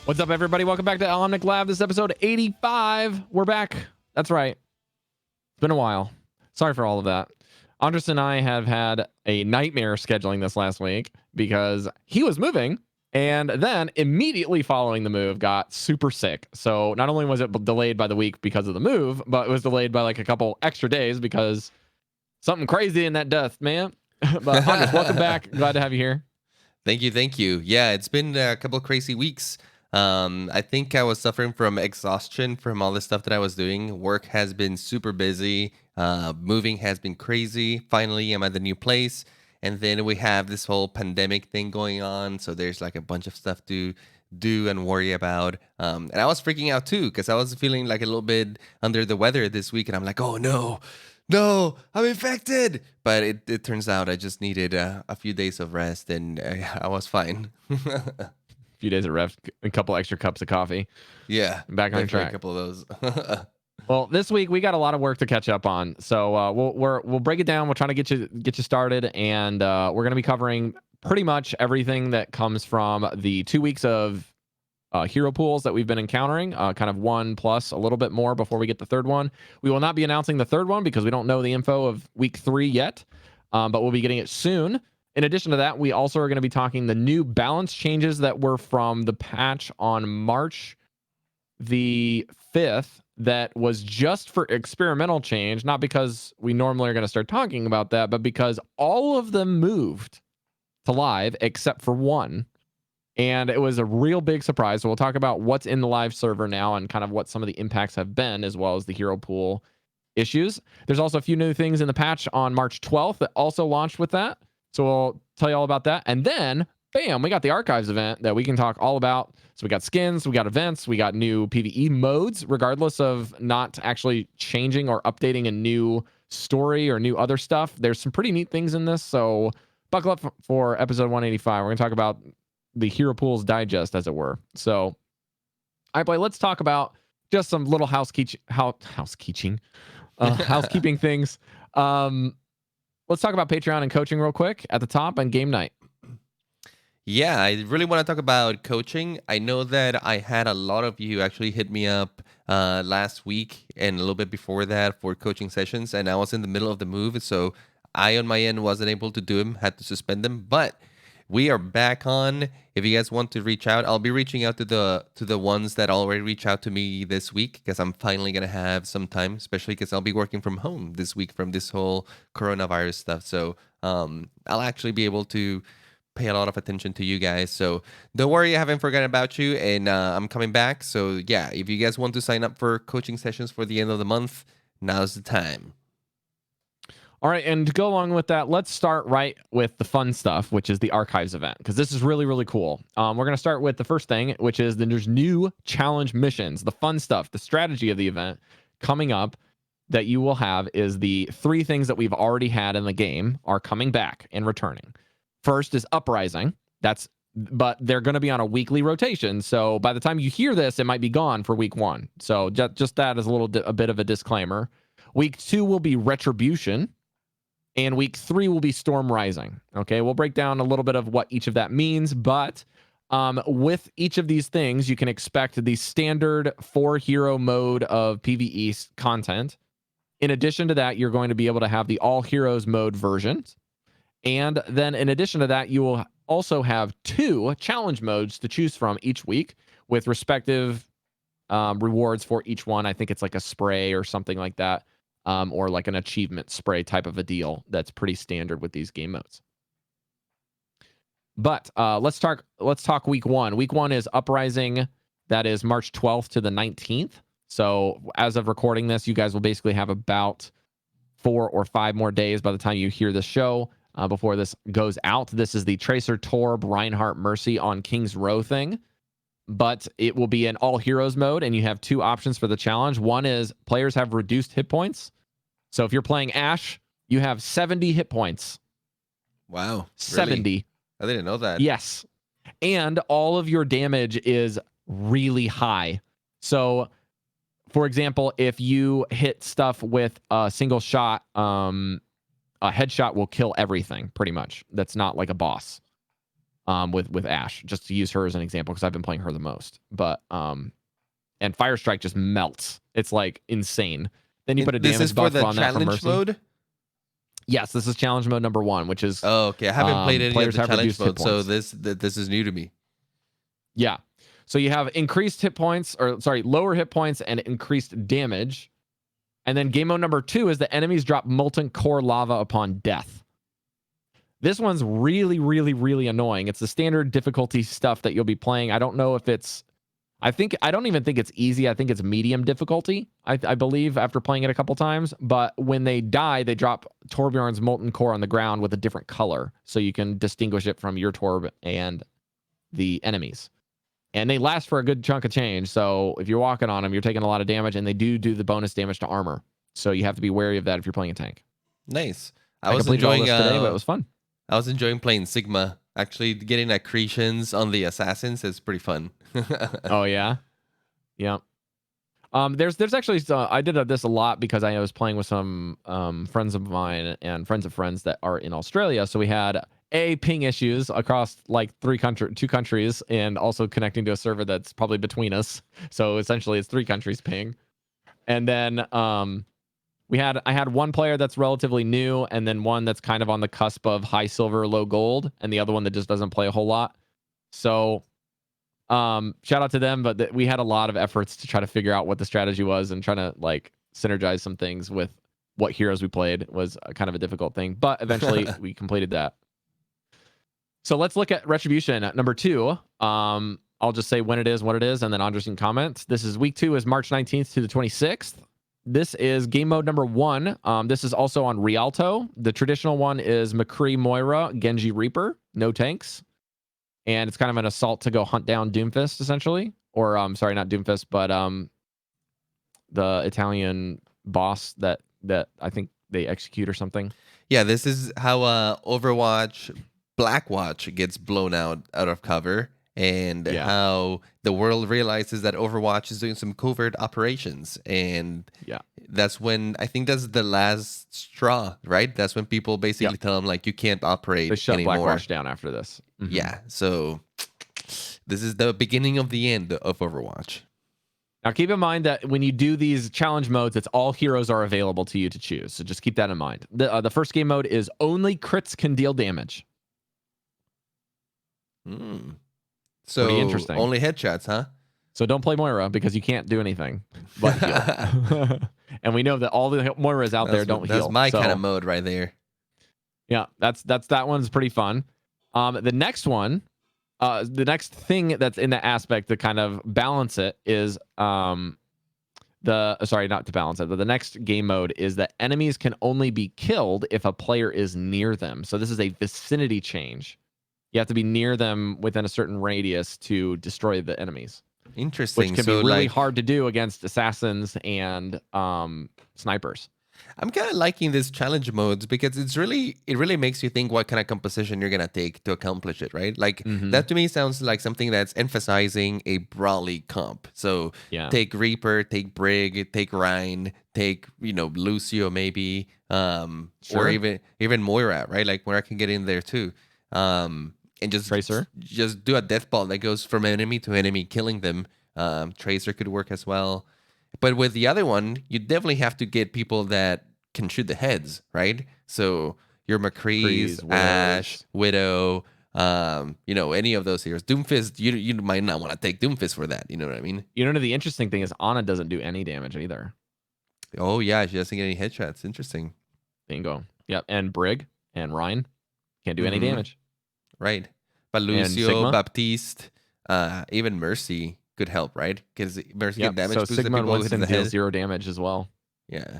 What's up, everybody? Welcome back to Omnic Lab. This is episode 85. We're back. That's right. It's been a while. Sorry for all of that. Andres and I have had a nightmare scheduling this last week because he was moving and then immediately following the move got super sick. So not only was it delayed by the week because of the move, but it was delayed by like a couple extra days because something crazy in that death, man. But Andres, welcome back. Glad to have you here. Thank you. Yeah, it's been a couple of crazy weeks. I think I was suffering from exhaustion from all the stuff that I was doing. Work has been super busy. Moving has been crazy. Finally, I'm at the new place. And then we have this whole pandemic thing going on. So there's like a bunch of stuff to do and worry about. And I was freaking out too, because I was feeling like a little bit under the weather this week. And I'm like, oh no, I'm infected. But it turns out I just needed a few days of rest and I was fine. Few days of rest, a couple extra cups of coffee. Yeah, back on track. A couple of those. Well, this week we got a lot of work to catch up on, so we'll break it down. We'll try to get you started, and we're going to be covering pretty much everything that comes from the 2 weeks of hero pools that we've been encountering. Kind of one plus a little bit more before we get the third one. We will not be announcing the third one because we don't know the info of week 3 yet, but we'll be getting it soon. In addition to that, we also are going to be talking the new balance changes that were from the patch on March the 5th that was just for experimental change, not because we normally are going to start talking about that, but because all of them moved to live except for one. And it was a real big surprise. So we'll talk about what's in the live server now and kind of what some of the impacts have been, as well as the hero pool issues. There's also a few new things in the patch on March 12th that also launched with that. So we'll tell you all about that. And then, bam, we got the archives event that we can talk all about. So we got skins, we got events, we got new PvE modes, regardless of not actually changing or updating a new story or new other stuff. There's some pretty neat things in this. So buckle up for episode 185. We're going to talk about the Hero Pools Digest, as it were. So, all right, boy, let's talk about just some little housekeeping things. Let's talk about Patreon and coaching real quick at the top and game night. Yeah, I really want to talk about coaching. I know that I had a lot of you actually hit me up last week and a little bit before that for coaching sessions, and I was in the middle of the move, so I on my end wasn't able to do them, had to suspend them, but we are back on. If you guys want to reach out, I'll be reaching out to the ones that already reach out to me this week because I'm finally going to have some time, especially because I'll be working from home this week from this whole coronavirus stuff. So I'll actually be able to pay a lot of attention to you guys. So don't worry, I haven't forgotten about you, and I'm coming back. So yeah, if you guys want to sign up for coaching sessions for the end of the month, now's the time. All right, and to go along with that, let's start right with the fun stuff, which is the archives event, because this is really, really cool. We're going to start with the first thing, which is there's new challenge missions, the fun stuff, the strategy of the event coming up that you will have is the 3 things that we've already had in the game are coming back and returning. First is Uprising. But they're going to be on a weekly rotation. So by the time you hear this, it might be gone for week 1. So just that is a bit of a disclaimer. Week 2 will be Retribution. And week 3 will be Storm Rising. Okay, we'll break down a little bit of what each of that means, but with each of these things, you can expect the standard 4-hero mode of PvE content. In addition to that, you're going to be able to have the All Heroes mode versions. And then in addition to that, you will also have 2 challenge modes to choose from each week with respective rewards for each one. I think it's like a spray or something like that. Or like an achievement spray type of a deal that's pretty standard with these game modes. But let's talk week 1. Week 1 is Uprising. That is March 12th to the 19th. So as of recording this, you guys will basically have about 4 or 5 more days by the time you hear this show before this goes out. This is the Tracer, Torb, Reinhardt, Mercy on King's Row thing, but it will be in all heroes mode, and you have two options for the challenge. One is players have reduced hit points. So if you're playing Ashe, you have 70 hit points. Wow. 70. Really? I didn't know that. Yes. And all of your damage is really high. So, for example, if you hit stuff with a single shot, a headshot will kill everything, pretty much. That's not like a boss with Ashe, just to use her as an example, because I've been playing her the most. But, and Fire Strike just melts. It's like insane. Then you put a damage buff on that for Mercy. Mode? Yes, this is challenge mode number 1, which is... Oh, okay. I haven't played any of the challenge mode, so this is new to me. Yeah. So you have increased hit points, or sorry, lower hit points and increased damage. And then game mode number 2 is the enemies drop molten core lava upon death. This one's really, really, really annoying. It's the standard difficulty stuff that you'll be playing. I don't know if it's... I don't even think it's easy. I think it's medium difficulty, I believe, after playing it a couple times. But when they die, they drop Torbjorn's molten core on the ground with a different color, so you can distinguish it from your Torb and the enemies. And they last for a good chunk of change. So if you're walking on them, you're taking a lot of damage, and they do the bonus damage to armor. So you have to be wary of that if you're playing a tank. Nice. I was enjoying this today, but it was fun. I was enjoying playing Sigma. Actually, getting accretions on the assassins is pretty fun. Oh yeah, yeah. There's actually I did this a lot because I was playing with some friends of mine and friends of friends that are in Australia. So we had ping issues across like two countries, and also connecting to a server that's probably between us. So essentially, it's 3 countries ping. And then I had one player that's relatively new, and then one that's kind of on the cusp of high silver, low gold, and the other one that just doesn't play a whole lot. So shout out to them, but we had a lot of efforts to try to figure out what the strategy was and trying to like synergize some things with what heroes we played. Was kind of a difficult thing, but eventually we completed that. So let's look at Retribution at number 2. I'll just say when it is, what it is, and then Andres can comment. This is week 2 is March 19th to the 26th. This is game mode number 1. This is also on Rialto. The traditional one is McCree, Moira, Genji, Reaper, no tanks. And it's kind of an assault to go hunt down Doomfist, essentially. Or, sorry, not Doomfist, but the Italian boss that I think they execute or something. Yeah, this is how Overwatch Blackwatch gets blown out of cover. And how the world realizes that Overwatch is doing some covert operations. And that's when, I think that's the last straw, right? That's when people basically tell them, like, you can't operate they shut anymore. Blackwatch down after this. Mm-hmm. Yeah, so this is the beginning of the end of Overwatch. Now, keep in mind that when you do these challenge modes, it's all heroes are available to you to choose. So just keep that in mind. The first game mode is only crits can deal damage. So pretty interesting. Only headshots, huh? So don't play Moira because you can't do anything but heal. And we know that all the Moiras out there don't heal. That's my kind of mode right there. Yeah, that one's pretty fun. The next one, the next thing that's in that aspect to kind of balance it is sorry, not to balance it, but the next game mode is that enemies can only be killed if a player is near them. So this is a vicinity change. You have to be near them within a certain radius to destroy the enemies. Interesting. Which can be really hard to do against assassins and snipers. I'm kind of liking these challenge modes because it really makes you think what kind of composition you're gonna take to accomplish it, right? Like that to me sounds like something that's emphasizing a Brawly comp. So take Reaper, take Brig, take Rhine, take Lucio maybe, or even Moira, right? Like Moira can get in there too. And just Tracer, just do a death ball that goes from enemy to enemy, killing them. Tracer could work as well. But with the other one, you definitely have to get people that can shoot the heads, right? So your McCree's, Ashe, Widow, any of those heroes. Doomfist, you might not want to take Doomfist for that. You know what I mean? The interesting thing is Ana doesn't do any damage either. Oh, yeah. She doesn't get any headshots. Interesting. Bingo. Yep. And Brig and Rhine can't do any damage. Right. But Lucio, Baptiste, even Mercy could help, right? Because Mercy can damage boost Sigma people and who hit the deal head. 0 damage as well. Yeah.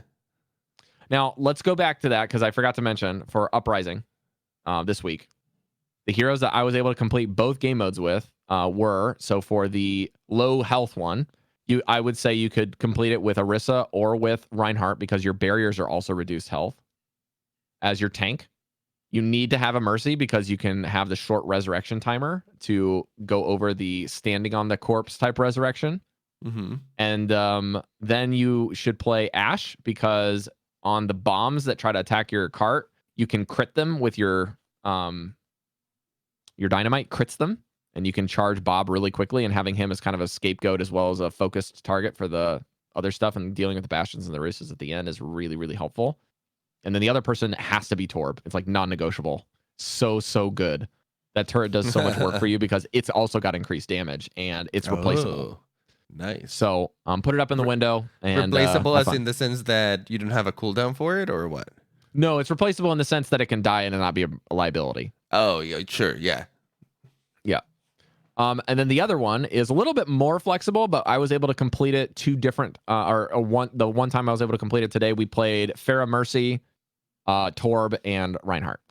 Now, let's go back to that because I forgot to mention for Uprising. this week. The heroes that I was able to complete both game modes with were, so for the low health one, I would say you could complete it with Orisa or with Reinhardt because your barriers are also reduced health as your tank. You need to have a Mercy because you can have the short resurrection timer to go over the standing on the corpse type resurrection. Mm-hmm. And then you should play Ashe because on the bombs that try to attack your cart, you can crit them with your dynamite crits them, and you can charge Bob really quickly, and having him as kind of a scapegoat as well as a focused target for the other stuff and dealing with the bastions and the races at the end is really, really helpful. And then the other person has to be Torb. It's like non-negotiable. So good. That turret does so much work for you because it's also got increased damage and it's replaceable. Nice. So put it up in the window. And replaceable as in the sense that you don't have a cooldown for it, or what? No, it's replaceable in the sense that it can die and not be a liability. Oh, yeah, sure, yeah. Yeah. And then the other one is a little bit more flexible, but I was able to complete it two different, the one time I was able to complete it today, we played Pharah Mercy, Torb, and Reinhardt.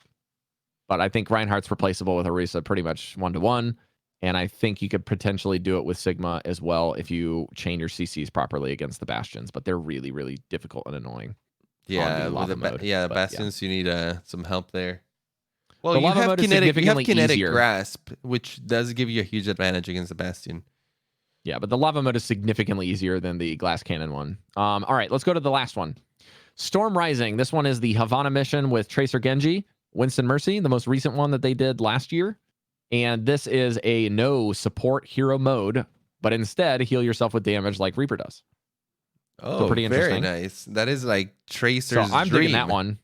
But I think Reinhardt's replaceable with Orisa pretty much 1-to-1. And I think you could potentially do it with Sigma as well if you chain your CCs properly against the Bastions. But they're really, really difficult and annoying. Yeah, Bastions, you need some help there. Well, you have kinetic grasp, which does give you a huge advantage against the Bastion. Yeah, but the lava mode is significantly easier than the glass cannon one. All right, let's go to the last one. Storm Rising. This one is the Havana mission with Tracer Genji, Winston Mercy, the most recent one that they did last year. And this is a no support hero mode, but instead heal yourself with damage like Reaper does. Oh, so pretty interesting. Very nice. That is like Tracer's So I'm dream. digging that one.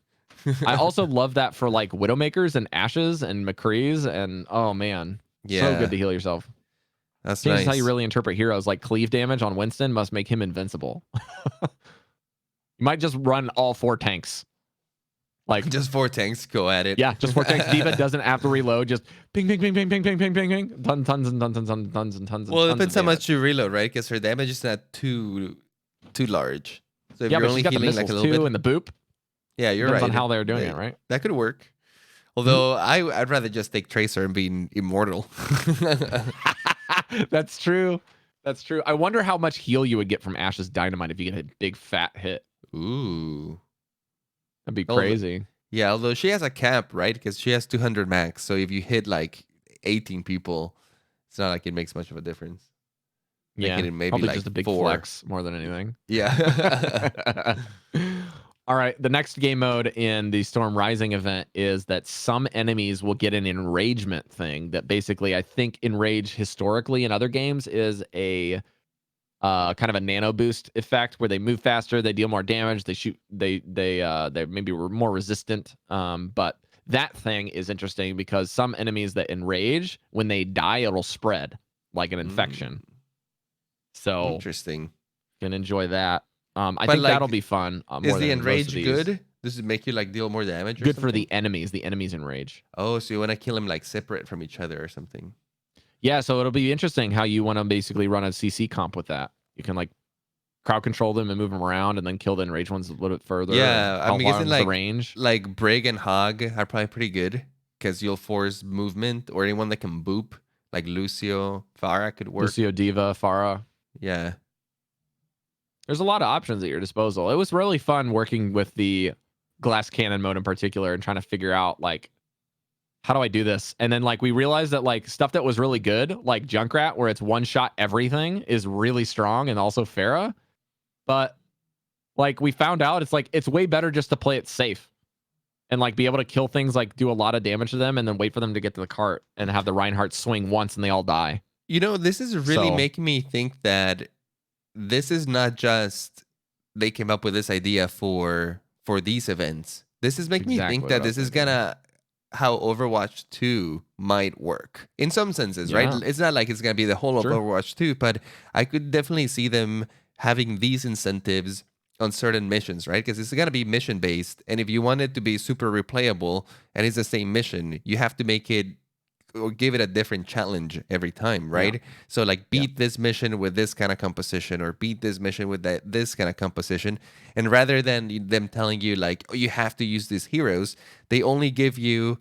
I also love that for like Widowmakers and Ashes and McCree's, and oh man, so good to heal yourself. That's Changes nice. how you really interpret heroes. Like cleave damage on Winston must make him invincible. You might just run all 4 tanks. Like just 4 tanks, go at it. Yeah, just 4 tanks. D.Va doesn't have to reload. Just ping, ping, ping, ping, ping, ping, ping, ping, ping. Tons and tons and tons and tons and tons. Well, it depends how much you reload, right? Because her damage is not too large. So if you're only healing like a little bit, and the boop. Yeah, you're Depends right. on how they're doing it, right? That could work. Although I'd rather just take Tracer and be immortal. That's true. That's true. I wonder how much heal you would get from Ashe's dynamite if you get a big fat hit. Ooh. That'd be crazy. Yeah, although she has a cap, right? Because she has 200 max. So if you hit like 18 people, it's not like it makes much of a difference. Yeah, maybe probably like just a big 4. flex more than anything. Yeah. All right, the next game mode in the Storm Rising event is that some enemies will get an enragement thing that basically I think enrage historically in other games is a kind of a nano boost effect where they move faster, they deal more damage, they shoot, they maybe were more resistant. But that thing is interesting because some enemies that enrage, when they die, it'll spread like an infection. So interesting. You can enjoy that. I think that'll be fun. Is the enrage good? Does it make you like deal more damage? Good for the enemies. The enemies enrage. Oh, so you want to kill them like separate from each other or something? Yeah, so it'll be interesting how you want to basically run a CC comp with that. You can like crowd control them and move them around, and then kill the enraged ones a little bit further. Yeah, I'm guessing like the range. Like Brig and Hog are probably pretty good because you'll force movement, or anyone that can boop, like Lucio, Pharah could work. Lucio, D.Va, Pharah. Yeah. There's a lot of options at your disposal. It was really fun working with the glass cannon mode in particular and trying to figure out like, how do I do this? And then like we realized that like stuff that was really good, like Junkrat, where it's one shot everything, is really strong, and also Pharah. But like we found out it's like it's way better just to play it safe and like be able to kill things, like do a lot of damage to them and then wait for them to get to the cart and have the Reinhardt swing once and they all die. You know, this is really making me think that this is not just they came up with this idea for these events. This is making me think that this is gonna how Overwatch 2 might work in some senses, right? It's not like it's gonna be the whole of Overwatch 2, but I could definitely see them having these incentives on certain missions, right? Because it's gonna be mission based, and if you want it to be super replayable and it's the same mission, you have to make it or give it a different challenge every time, right? Yeah. So like beat this mission with this kind of composition, or beat this mission with this kind of composition. And rather than them telling you like, oh, you have to use these heroes, they only give you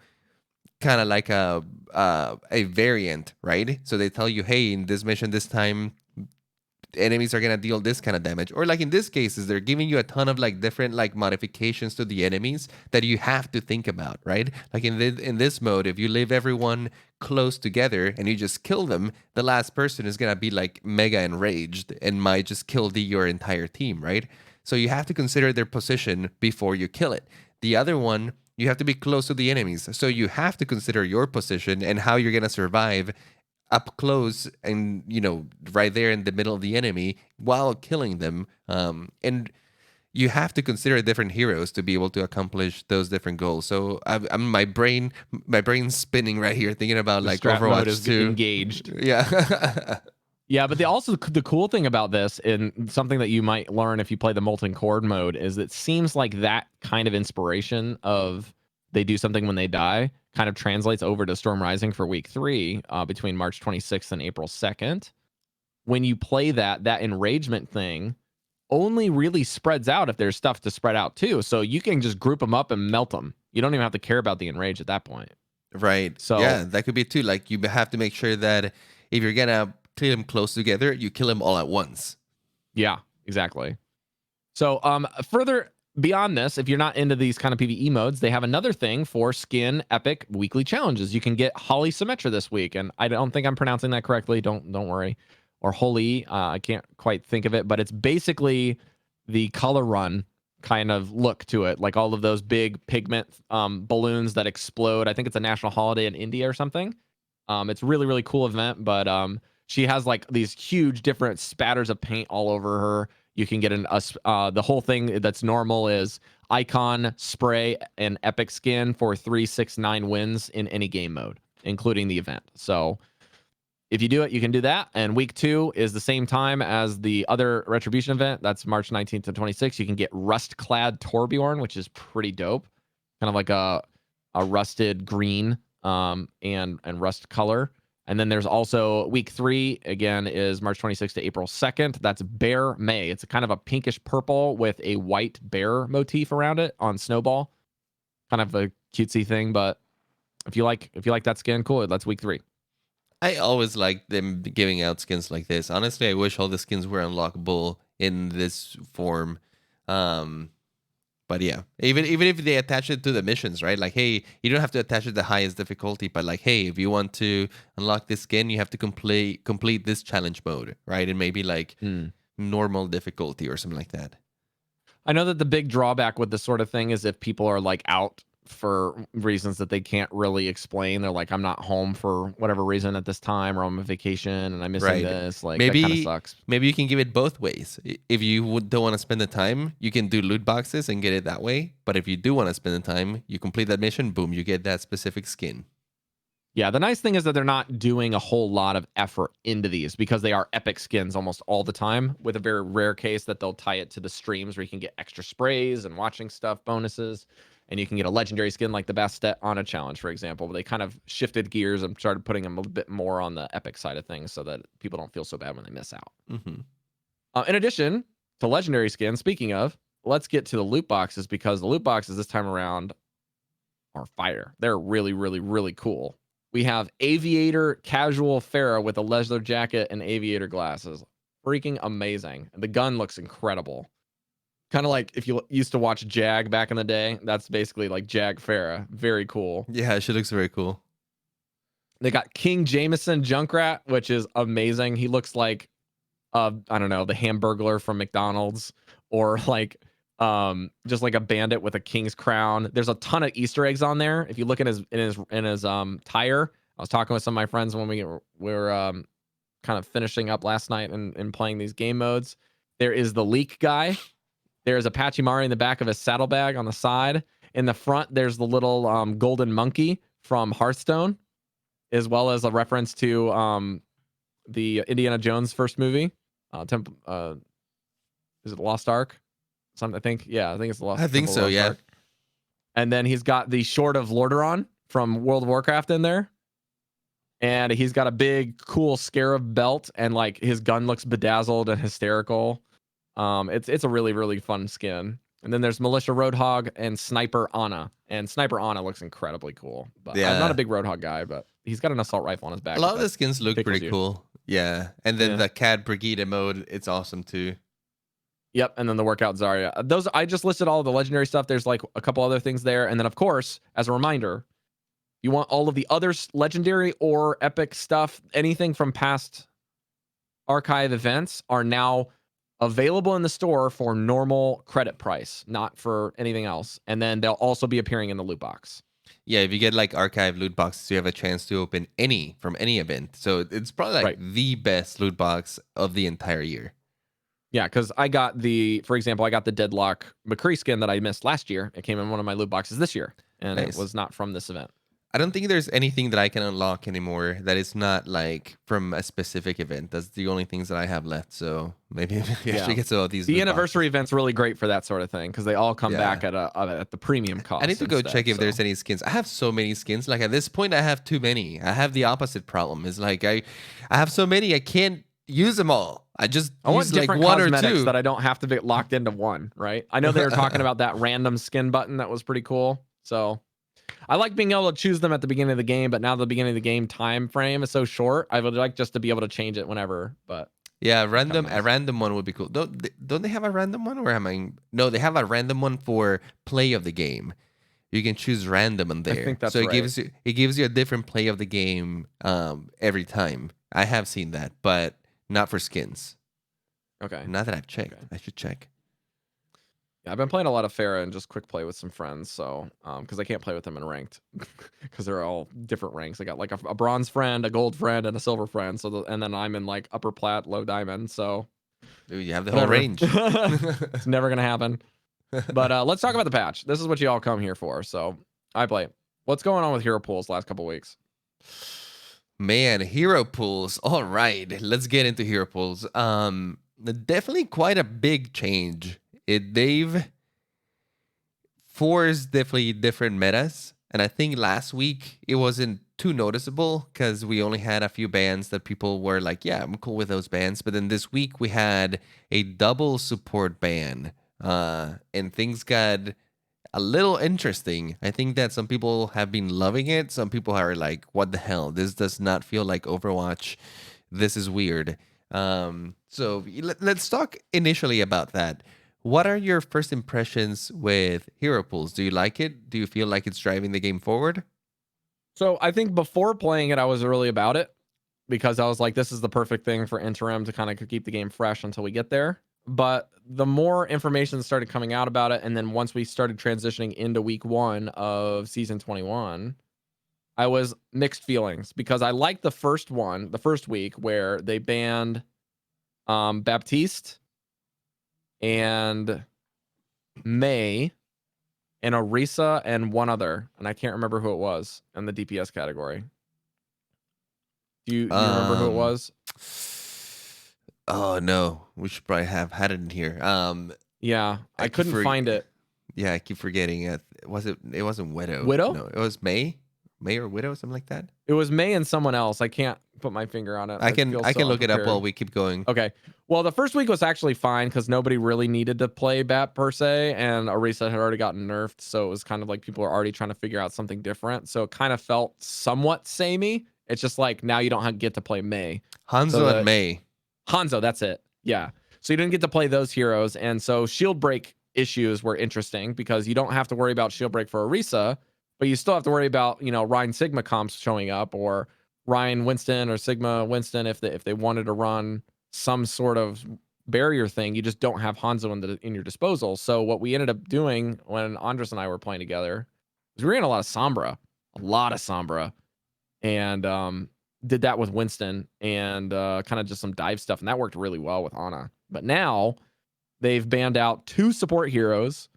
kind of like a variant, right? So they tell you, hey, in this mission this time, enemies are gonna deal this kind of damage, or like in this cases they're giving you a ton of like different like modifications to the enemies that you have to think about, right? Like in this mode, if you leave everyone close together and you just kill them, the last person is gonna be like mega enraged and might just kill your entire team, right? So you have to consider their position before you kill it. The other one, you have to be close to the enemies, so you have to consider your position and how you're gonna survive up close and right there in the middle of the enemy while killing them, and you have to consider different heroes to be able to accomplish those different goals. So my brain's spinning right here thinking about The like strat mode Overwatch is 2. engaged. Yeah. Yeah, but the cool thing about this, and something that you might learn if you play the Molten Cord mode, is it seems like that kind of inspiration of they do something when they die kind of translates over to Storm Rising for week 3, between March 26th and April 2nd. When you play that enragement thing only really spreads out if there's stuff to spread out too. So you can just group them up and melt them. You don't even have to care about the enrage at that point. Right. So Yeah, that could be too. Like you have to make sure that if you're gonna kill them close together, you kill them all at once. yeah, exactly. So further beyond this, if you're not into these kind of PvE modes, they have another thing for skin epic weekly challenges. You can get Holly Symmetra this week, and I don't think I'm pronouncing that correctly. Don't worry. Or Holy, I can't quite think of it, but it's basically the color run kind of look to it, like all of those big pigment balloons that explode. I think it's a national holiday in India or something. It's really really cool event, but she has like these huge different spatters of paint all over her. You can get the whole thing that's normal is icon, spray, and epic skin for 3, 6, 9 wins in any game mode, including the event. So if you do it, you can do that. And week 2 is the same time as the other Retribution event. That's March 19th to 26th. You can get Rust Clad Torbjorn, which is pretty dope. Kind of like a rusted green and rust color. And then there's also week 3, again, is March 26th to April 2nd. That's Bear May. It's a kind of a pinkish purple with a white bear motif around it on Snowball. Kind of a cutesy thing, but if you like that skin, cool. That's week 3. I always like them giving out skins like this. Honestly, I wish all the skins were unlockable in this form. But yeah, even if they attach it to the missions, right? Like, hey, you don't have to attach it to the highest difficulty, but like, hey, if you want to unlock this skin, you have to complete this challenge mode, right? And maybe like normal difficulty or something like that. I know that the big drawback with this sort of thing is if people are like out for reasons that they can't really explain. They're like, I'm not home for whatever reason at this time, or I'm on vacation and I'm missing this. Like, that kind of sucks. Maybe you can give it both ways. If you don't want to spend the time, you can do loot boxes and get it that way. But if you do want to spend the time, you complete that mission, boom, you get that specific skin. Yeah, the nice thing is that they're not doing a whole lot of effort into these because they are epic skins almost all the time, with a very rare case that they'll tie it to the streams where you can get extra sprays and watching stuff bonuses. And you can get a legendary skin like the Bastet on a challenge, for example. But they kind of shifted gears and started putting them a little bit more on the epic side of things so that people don't feel so bad when they miss out. In addition to legendary skins, speaking of, let's get to the loot boxes, because the loot boxes this time around are fire. They're really, really, really cool. We have Aviator Casual Farah with a leather jacket and aviator glasses. Freaking amazing. The gun looks incredible. Kind of like if you used to watch Jag back in the day, that's basically like Jag Farah. Very cool. Yeah, she looks very cool. They got King Jameson Junkrat, which is amazing. He looks like, I don't know, the Hamburglar from McDonald's, or like just like a bandit with a king's crown. There's a ton of Easter eggs on there. If you look in his tire, I was talking with some of my friends when we were kind of finishing up last night and playing these game modes. There is the leak guy. There's a Pachimari in the back of his saddlebag on the side. In the front, there's the little golden monkey from Hearthstone, as well as a reference to the Indiana Jones first movie. Is it the Lost Ark? I think it's the Lost. I think so. Yeah. Ark. And then he's got the Sword of Lordaeron from World of Warcraft in there, and he's got a big, cool scarab belt, and like his gun looks bedazzled and hysterical. It's a really, really fun skin. And then there's Militia Roadhog and Sniper Ana. And Sniper Ana looks incredibly cool. But I'm not a big Roadhog guy, but he's got an assault rifle on his back. A lot of the skins look pretty cool. Yeah. And then the Cat Brigida mode, it's awesome too. Yep. And then the Workout Zarya. Those, I just listed all of the legendary stuff. There's like a couple other things there. And then, of course, as a reminder, you want all of the other legendary or epic stuff, anything from past archive events are now available in the store for normal credit price, not for anything else. And then they'll also be appearing in the loot box. Yeah, if you get like archive loot boxes, you have a chance to open any from any event. So it's probably like the best loot box of the entire year. Yeah, because I got for example, I got the Deadlock McCree skin that I missed last year. It came in one of my loot boxes this year, and it was not from this event. I don't think there's anything that I can unlock anymore that is not like from a specific event. That's the only things that I have left. So maybe I should get to all these. The anniversary event's really great for that sort of thing because they all come back at the premium cost. I need to go check if there's any skins. I have so many skins. Like at this point, I have too many. I have the opposite problem. It's like I have so many, I can't use them all. I want like different one or cosmetics two that I don't have to be locked into one. Right? I know they were talking about that random skin button that was pretty cool. So. I like being able to choose them at the beginning of the game, but now the beginning of the game time frame is so short. I would like just to be able to change it whenever. But yeah, a random one would be cool. Don't they have a random one, or am I? No, they have a random one for play of the game. You can choose random on there. I think that's so right. It gives you a different play of the game every time. I have seen that, but not for skins. Okay. Not that I've checked. Okay. I should check. I've been playing a lot of Pharah and just quick play with some friends, so because I can't play with them in ranked because they're all different ranks. I got like a bronze friend, a gold friend, and a silver friend. So and then I'm in like upper plat, low diamond. So dude, you have the whole range. It's never gonna happen. But let's talk about the patch. This is what you all come here for. So I play. What's going on with hero pools last couple weeks? Man, hero pools. All right, let's get into hero pools. Definitely quite a big change. They've forced definitely different metas, and I think last week it wasn't too noticeable because we only had a few bans that people were like, yeah, I'm cool with those bans. But then this week we had a double support ban, and things got a little interesting. I think that some people have been loving it. Some people are like, what the hell? This does not feel like Overwatch. This is weird. So let's talk initially about that. What are your first impressions with hero pools? Do you like it? Do you feel like it's driving the game forward? So I think before playing it, I was really about it because I was like, this is the perfect thing for interim to kind of keep the game fresh until we get there. But the more information started coming out about it, and then once we started transitioning into week 1 of season 21, I was mixed feelings because I liked the first week where they banned Baptiste and May and Orisa and one other, and I can't remember who it was in the DPS category. Do you remember who it was? Oh no, we should probably have had it in here. Yeah, I couldn't find it. Yeah, I keep forgetting it. It wasn't Widow. Widow? No, it was May or Widow, something like that. It was May and someone else. I can't put my finger on it. I can look it up while we keep going. Okay. Well, the first week was actually fine because nobody really needed to play BAP per se, and Orisa had already gotten nerfed, so it was kind of like people were already trying to figure out something different. So it kind of felt somewhat samey. It's just like now you don't get to play May. Hanzo and May. Hanzo, that's it. Yeah. So you didn't get to play those heroes, and so shield break issues were interesting because you don't have to worry about shield break for Orisa, but you still have to worry about, Ryan Sigma comps showing up, or Ryan Winston or Sigma Winston if they wanted to run some sort of barrier thing. You just don't have Hanzo in your disposal. So what we ended up doing when Andres and I were playing together is we ran a lot of Sombra, and did that with Winston and kind of just some dive stuff, and that worked really well with Ana. But now they've banned out 2 support heroes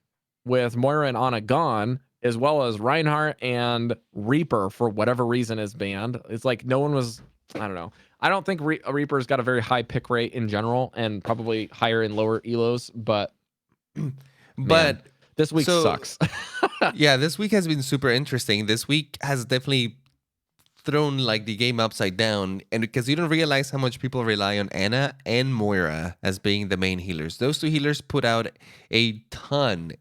with Moira and Ana gone, as well as Reinhardt and Reaper for whatever reason is banned. It's like no one was, I don't know. I don't think Reaper's got a very high pick rate in general and probably higher in lower elos, but man, this week sucks. Yeah, this week has been super interesting. This week has definitely thrown like the game upside down, and because you don't realize how much people rely on Anna and Moira as being the main healers. Those two healers put out a ton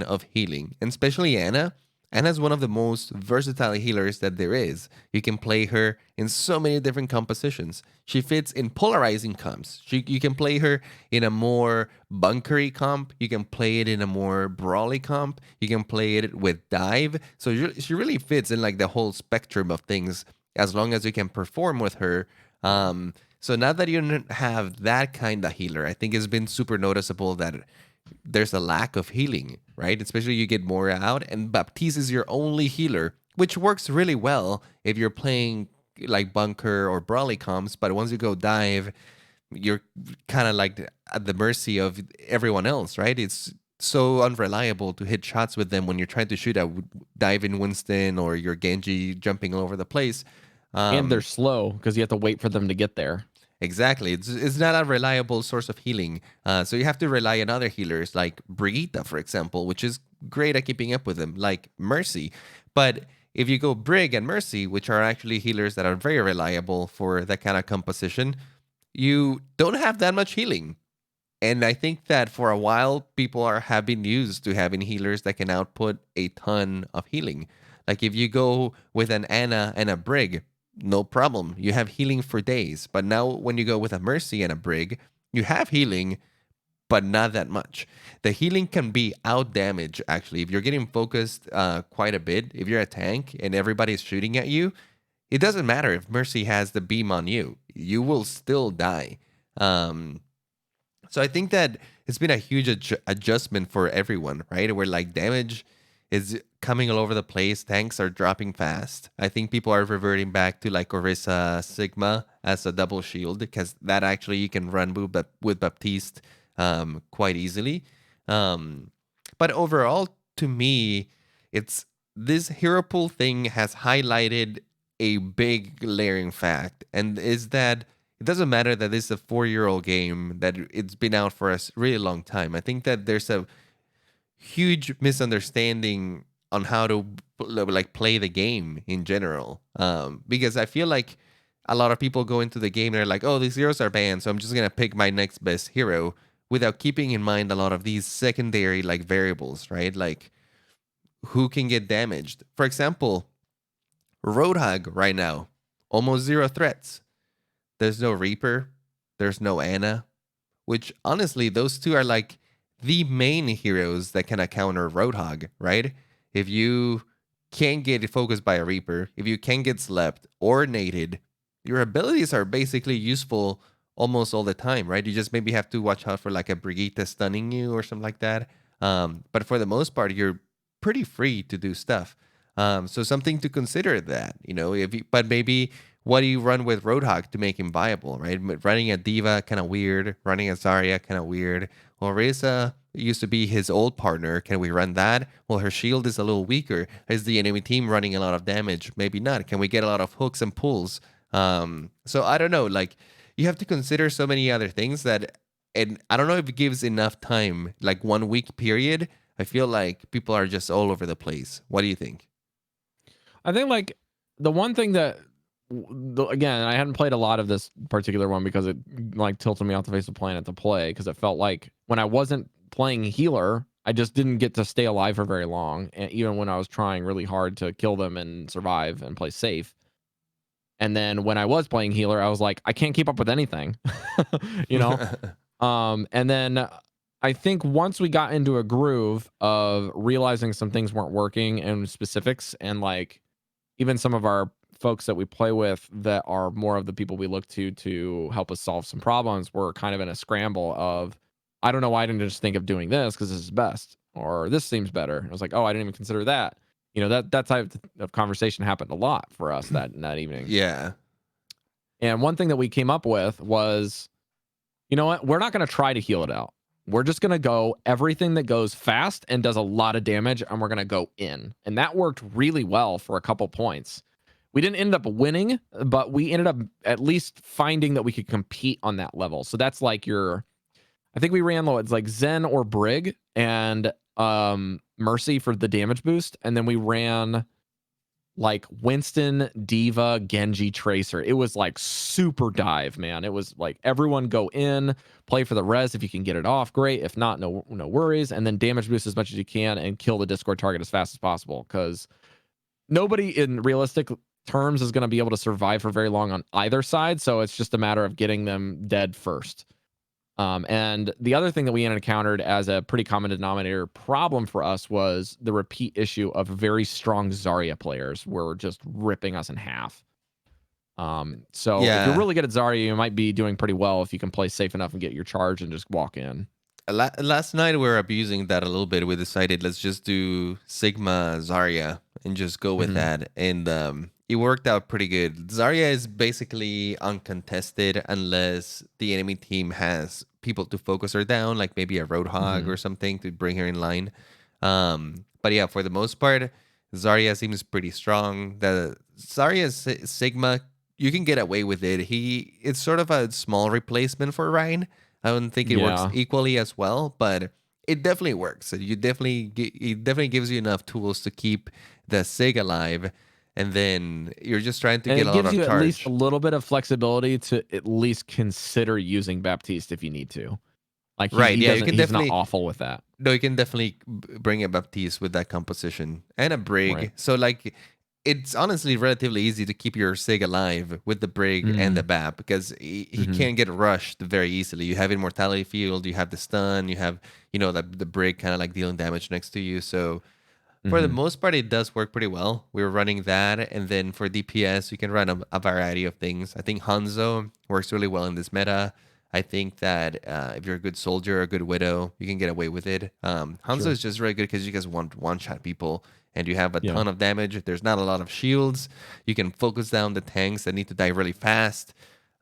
of healing, and especially Anna. Anna's one of the most versatile healers that there is. You can play her in so many different compositions. She fits in polarizing comps. You can play her in a more bunkery comp. You can play it in a more brawly comp. You can play it with dive. So she really fits in like the whole spectrum of things as long as you can perform with her. So now that you don't have that kind of healer, I think it's been super noticeable that there's a lack of healing, right? Especially you get Moira out, and Baptiste is your only healer, which works really well if you're playing like bunker or brawly comps. But once you go dive, you're kind of like at the mercy of everyone else, right? It's so unreliable to hit shots with them when you're trying to shoot at dive in Winston or your Genji jumping all over the place. And they're slow because you have to wait for them to get there. Exactly. It's not a reliable source of healing. So you have to rely on other healers like Brigitte, for example, which is great at keeping up with them, like Mercy. But if you go Brig and Mercy, which are actually healers that are very reliable for that kind of composition, you don't have that much healing. And I think that for a while, people have been used to having healers that can output a ton of healing. Like if you go with an Anna and a Brig, no problem. You have healing for days. But now when you go with a Mercy and a Brig, you have healing, but not that much. The healing can be out damage, actually. If you're getting focused quite a bit, if you're a tank and everybody's shooting at you, it doesn't matter if Mercy has the beam on you. You will still die. So I think that it's been a huge adjustment for everyone, right? Where like damage is coming all over the place. Tanks are dropping fast. I think people are reverting back to like Orisa Sigma as a double shield because that actually you can run with Baptiste quite easily. But overall, to me, it's this hero pool thing has highlighted a big glaring fact, and is that it doesn't matter that this is a 4-year-old game, that it's been out for a really long time. I think that there's a huge misunderstanding on how to like play the game in general. Because I feel like a lot of people go into the game and they're like, oh, these heroes are banned, so I'm just gonna pick my next best hero without keeping in mind a lot of these secondary like variables, right? Like who can get damaged. For example, Roadhog right now, almost zero threats. There's no Reaper, there's no Anna, which honestly, those two are like the main heroes that can counter Roadhog, right? If you can't get focused by a Reaper, if you can't get slept or nated, your abilities are basically useful almost all the time, right? You just maybe have to watch out for like a Brigitte stunning you or something like that. But for the most part, you're pretty free to do stuff. So something to consider that, but maybe what do you run with Roadhog to make him viable, right? Running a Diva, kind of weird. Running a Zarya, kind of weird. Well, Reza used to be his old partner. Can we run that? Well, her shield is a little weaker. Is the enemy team running a lot of damage? Maybe not. Can we get a lot of hooks and pulls? So I don't know. Like, you have to consider so many other things that, and I don't know if it gives enough time, like 1 week period. I feel like people are just all over the place. What do you think? I think like the one thing that again, I hadn't played a lot of this particular one because it like tilted me off the face of the planet to play, because it felt like when I wasn't playing healer, I just didn't get to stay alive for very long, and even when I was trying really hard to kill them and survive and play safe. And then when I was playing healer, I was like, I can't keep up with anything, you know. And then I think once we got into a groove of realizing some things weren't working and specifics, and like even some of our folks that we play with that are more of the people we look to help us solve some problems, we're kind of in a scramble of, I don't know why I didn't just think of doing this because this is best, or this seems better. And I was like, oh, I didn't even consider that. That type of conversation happened a lot for us that evening. Yeah. And one thing that we came up with was, you know what? We're not going to try to heal it out. We're just going to go everything that goes fast and does a lot of damage, and we're going to go in. And that worked really well for a couple points. We didn't end up winning, but we ended up at least finding that we could compete on that level. So that's like I think we ran low. It's like Zen or Brig and Mercy for the damage boost. And then we ran like Winston, Diva, Genji, Tracer. It was like super dive, man. It was like everyone go in, play for the res. If you can get it off, great. If not, no worries. And then damage boost as much as you can and kill the Discord target as fast as possible. Because nobody in realistic terms is going to be able to survive for very long on either side. So it's just a matter of getting them dead first. And the other thing that we encountered as a pretty common denominator problem for us was the repeat issue of very strong Zarya players were just ripping us in half. So if you're Yeah. really good at Zarya, you might be doing pretty well if you can play safe enough and get your charge and just walk in. Last night we were abusing that a little bit. We decided let's just do Sigma Zarya and just go with that, and it worked out pretty good. Zarya is basically uncontested unless the enemy team has people to focus her down, like maybe a Roadhog or something to bring her in line. But yeah, for the most part, Zarya seems pretty strong. The Sigma, you can get away with it. It's sort of a small replacement for Ryan. I don't think it works Yeah. equally as well, but it definitely works. It definitely gives you enough tools to keep the Sig alive, and then you're just trying to And get it a lot gives of you at least a charge. little bit of flexibility to at least consider using Baptiste if you need to. Like Right? Yeah, he's not awful with that. you can definitely bring a Baptiste with that composition and a Right. Brig. So like, it's honestly relatively easy to keep your Sig alive with the Brig and the Mm. BAP because he Mm-hmm. can't get rushed very easily. You have Immortality Field, you have the stun, you have the Brig kind of like dealing damage next to you. So for the Mm-hmm. most part, it does work pretty well. We were running that, and then for DPS, you can run a variety of things. I think Hanzo works really well in this meta. I think that if you're a good soldier or a good widow, you can get away with it. Hanzo Sure. is just really good because you guys want one-shot people, and you have a Yeah. ton of damage. There's not a lot of shields. You can focus down the tanks that need to die really fast.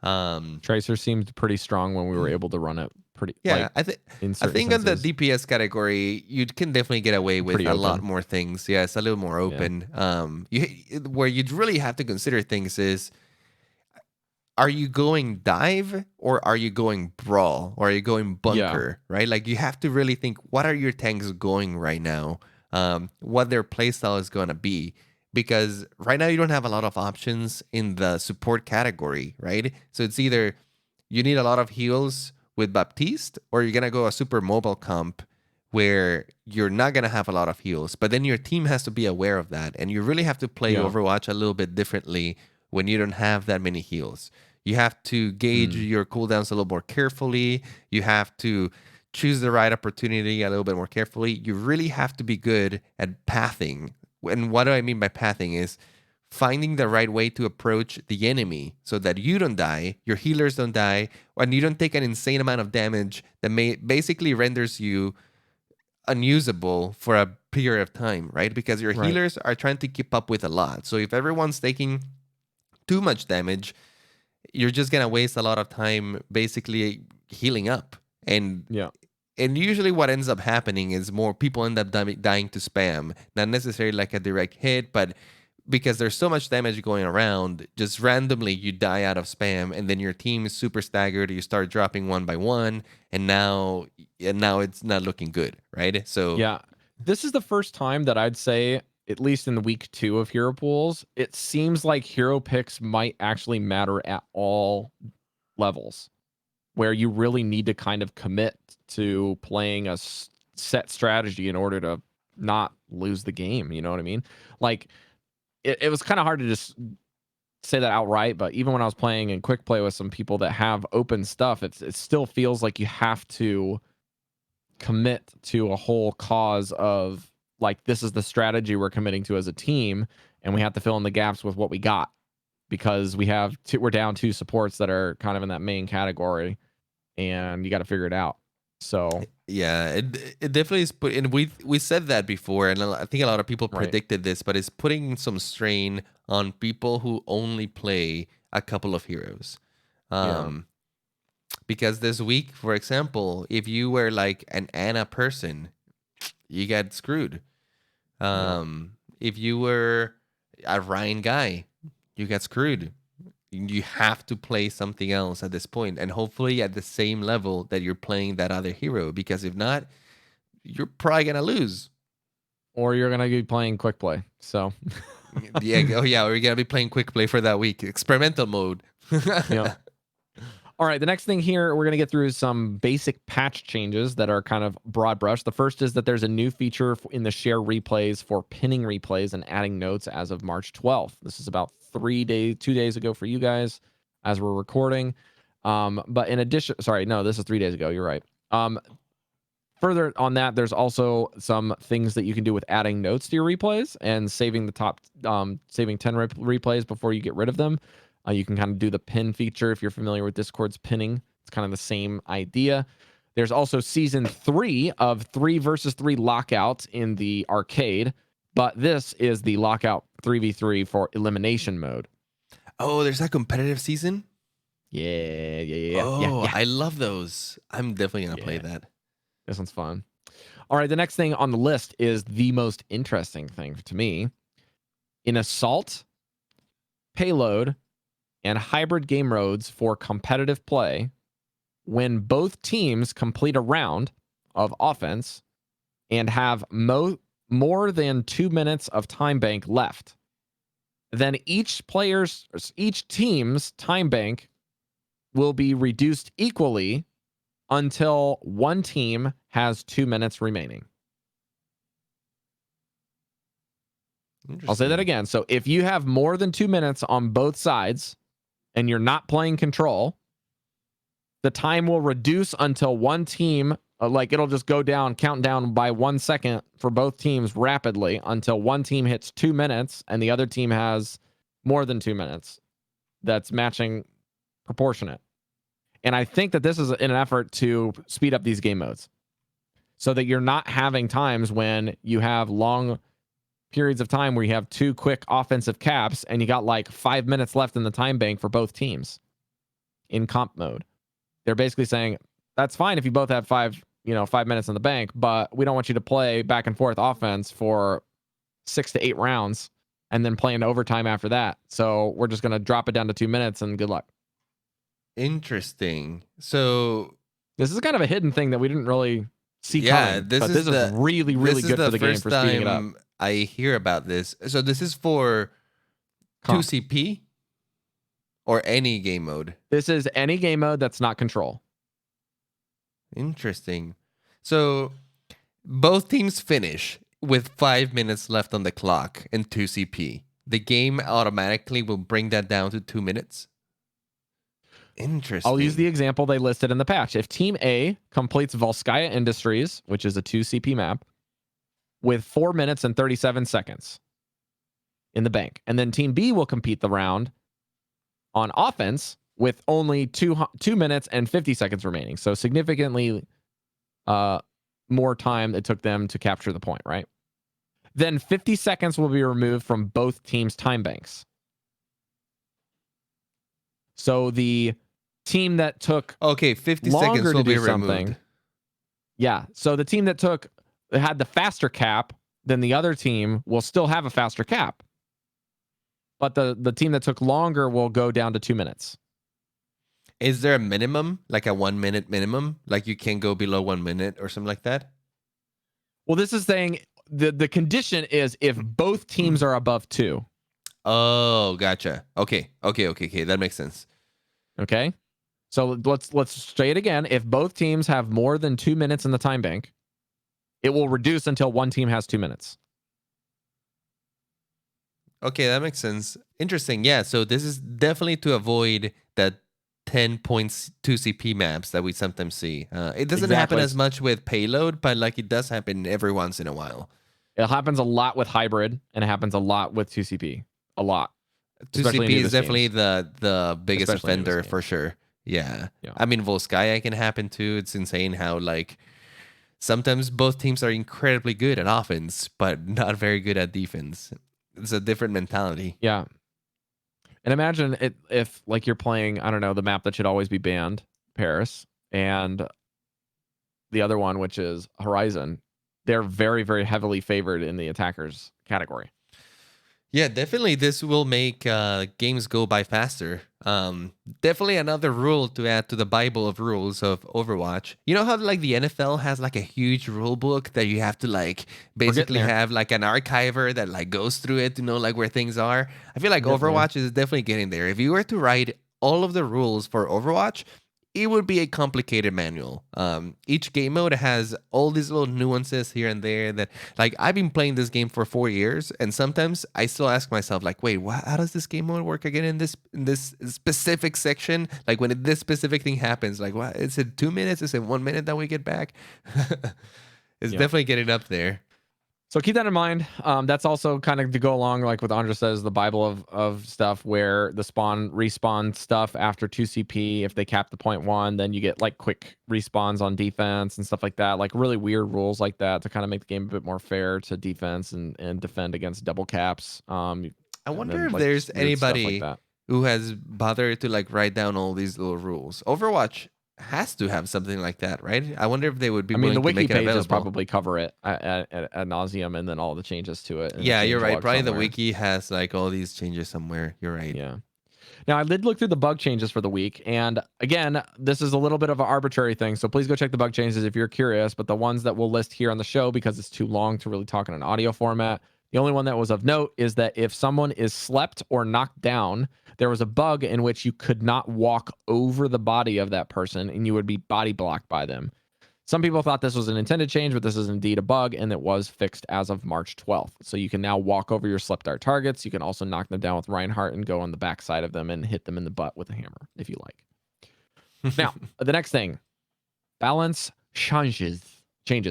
Um, Tracer seemed pretty strong when we were able to run it pretty yeah, like I think in I certain think on the senses. DPS category, you can definitely get away with Pretty a lot open. more things. Yeah, it's a little more Yeah. open. Where you'd really have to consider things is, are you going dive or are you going brawl or are you going Yeah. bunker? Right, like you have to really think, what are your tanks going right now? What their playstyle is going to be, because right now you don't have a lot of options in the support category, right? So it's either you need a lot of heals with Baptiste, or you're gonna go a super mobile comp where you're not gonna have a lot of heals. But then your team has to be aware of that, and you really have to play Yeah. Overwatch a little bit differently when you don't have that many heals. You have to gauge Mm. your cooldowns a little more carefully. You have to choose the right opportunity a little bit more carefully. You really have to be good at pathing. And what do I mean by pathing is finding the right way to approach the enemy so that you don't die, your healers don't die, and you don't take an insane amount of damage that basically renders you unusable for a period of time, right? Because your Right. healers are trying to keep up with a lot. So if everyone's taking too much damage, you're just gonna waste a lot of time basically healing up. Yeah. And usually what ends up happening is more people end up dying to spam, not necessarily like a direct hit, but because there's so much damage going around, just randomly you die out of spam, and then your team is super staggered. You start dropping one by one, and now it's not looking good, right? So Yeah. This is the first time that I'd say, at least in the week 2 of hero pools, it seems like hero picks might actually matter at all levels, where you really need to kind of commit to playing a set strategy in order to not lose the game. You know what I mean? Like it was kind of hard to just say that outright, but even when I was playing in quick play with some people that have open stuff, it still feels like you have to commit to a whole cause of like, this is the strategy we're committing to as a team, and we have to fill in the gaps with what we got, because we're down 2 supports that are kind of in that main category, and you got to figure it out. So yeah, it definitely is put. And we said that before, and I think a lot of people right. predicted this, but it's putting some strain on people who only play a couple of heroes. Yeah. Um, because this week, for example, if you were like an Anna person, you got screwed. Yeah. If you were a Ryan guy, you got screwed. You have to play something else at this point, and hopefully at the same level that you're playing that other hero, because if not, you're probably gonna lose. Or you're gonna be playing quick play. So Yeah. Oh yeah, we're gonna be playing quick play for that week. Experimental mode. Yeah. All right, the next thing here we're going to get through is some basic patch changes that are kind of broad brush. The first is that there's a new feature in the share replays for pinning replays and adding notes as of March 12th. This is about 2 days ago for you guys as we're recording. But in addition, sorry, no, this is 3 days ago. You're right. Further on that, there's also some things that you can do with adding notes to your replays and saving the top, saving 10 replays before you get rid of them. You can kind of do the pin feature if you're familiar with Discord's pinning. It's kind of the same idea. There's also season 3 of 3 versus 3 lockout in the arcade, but this is the lockout 3v3 for elimination mode. Oh, there's that competitive season? Yeah. Oh, I love those. I'm definitely gonna play that. This one's fun. All right, the next thing on the list is the most interesting thing to me. In Assault, Payload, and hybrid game modes for competitive play, when both teams complete a round of offense and have more than 2 minutes of time bank left, then each team's time bank will be reduced equally until one team has 2 minutes remaining. I'll say that again. So if you have more than 2 minutes on both sides and you're not playing control, the time will reduce until one team, it'll just go down, count down by 1 second for both teams rapidly until one team hits 2 minutes and the other team has more than 2 minutes. That's matching proportionate. And I think that this is in an effort to speed up these game modes so that you're not having times when you have long periods of time where you have 2 quick offensive caps and you got like 5 minutes left in the time bank for both teams in comp mode. They're basically saying that's fine if you both have 5 minutes in the bank, but we don't want you to play back and forth offense for 6 to 8 rounds and then play into overtime after that. So we're just going to drop it down to 2 minutes and good luck. Interesting. So this is kind of a hidden thing that we didn't really see coming. This is really good for the game for speeding it up. I hear about this. So this is for comp. 2CP or any game mode? This is any game mode that's not control. Interesting. So both teams finish with 5 minutes left on the clock in 2CP. The game automatically will bring that down to 2 minutes. Interesting. I'll use the example they listed in the patch. If Team A completes Volskaya Industries, which is a 2CP map, with 4 minutes and 37 seconds in the bank, and then Team B will compete the round on offense with only 2 minutes and 50 seconds remaining. So significantly more time it took them to capture the point, right? Then 50 seconds will be removed from both teams' time banks. So the team that took 50 seconds will be removed. Yeah. So the team that had the faster cap than the other team will still have a faster cap. But the team that took longer will go down to 2 minutes. Is there a minimum, like a 1 minute minimum? Like you can't go below 1 minute or something like that? Well, this is saying the condition is if both teams are above 2. Oh, gotcha. Okay. That makes sense. Okay. So let's say it again. If both teams have more than 2 minutes in the time bank, it will reduce until one team has 2 minutes. Okay, that makes sense. Interesting. Yeah, so this is definitely to avoid that 10 points 2CP maps that we sometimes see. It doesn't happen as much with Payload, but like it does happen every once in a while. It happens a lot with Hybrid, and it happens a lot with 2CP. A lot. 2CP is definitely the biggest offender for sure. Yeah. I mean, Volskaya can happen too. It's insane how like sometimes both teams are incredibly good at offense, but not very good at defense. It's a different mentality. Yeah. And imagine if like you're playing, I don't know, the map that should always be banned, Paris, and the other one, which is Horizon. They're very, very heavily favored in the attackers category. Yeah, definitely. This will make games go by faster. Definitely another rule to add to the Bible of rules of Overwatch. You know how like the NFL has like a huge rule book that you have to like We're getting basically there. have like an archiver that like goes through it to know like where things are. I feel like We're getting there. Overwatch is definitely getting there. If you were to write all of the rules for Overwatch, it would be a complicated manual. Each game mode has all these little nuances here and there that, like, I've been playing this game for 4 years, and sometimes I still ask myself, like, wait, how does this game mode work again in this specific section? Like, when this specific thing happens, like, what is it? 2 minutes? Is it 1 minute that we get back? It's Yeah. definitely getting up there. So keep that in mind. That's also kind of to go along, like what Andra says, the Bible of stuff where the respawn stuff after 2 CP, if they cap the 0.1, then you get like quick respawns on defense and stuff like that. Like really weird rules like that to kind of make the game a bit more fair to defense and defend against double caps. I And wonder then if like there's just weird stuff like anybody that. who has bothered to like write down all these little rules. Overwatch has to have something like that, right? I wonder if they would be I mean, the willing to wiki make it pages available. probably cover it ad nauseum, and then all the changes to it in a Yeah, you're change right. log Probably the somewhere. wiki has like all these changes somewhere. You're right. Yeah. Now, I did look through the bug changes for the week. And again, this is a little bit of an arbitrary thing. So please go check the bug changes if you're curious. But the ones that we'll list here on the show, because it's too long to really talk in an audio format, the only one that was of note is that if someone is slept or knocked down, there was a bug in which you could not walk over the body of that person and you would be body blocked by them. Some people thought this was an intended change, but this is indeed a bug, and it was fixed as of March 12th. So you can now walk over your slept dart targets. You can also knock them down with Reinhardt and go on the backside of them and hit them in the butt with a hammer, if you like. Now, the next thing, balance changes.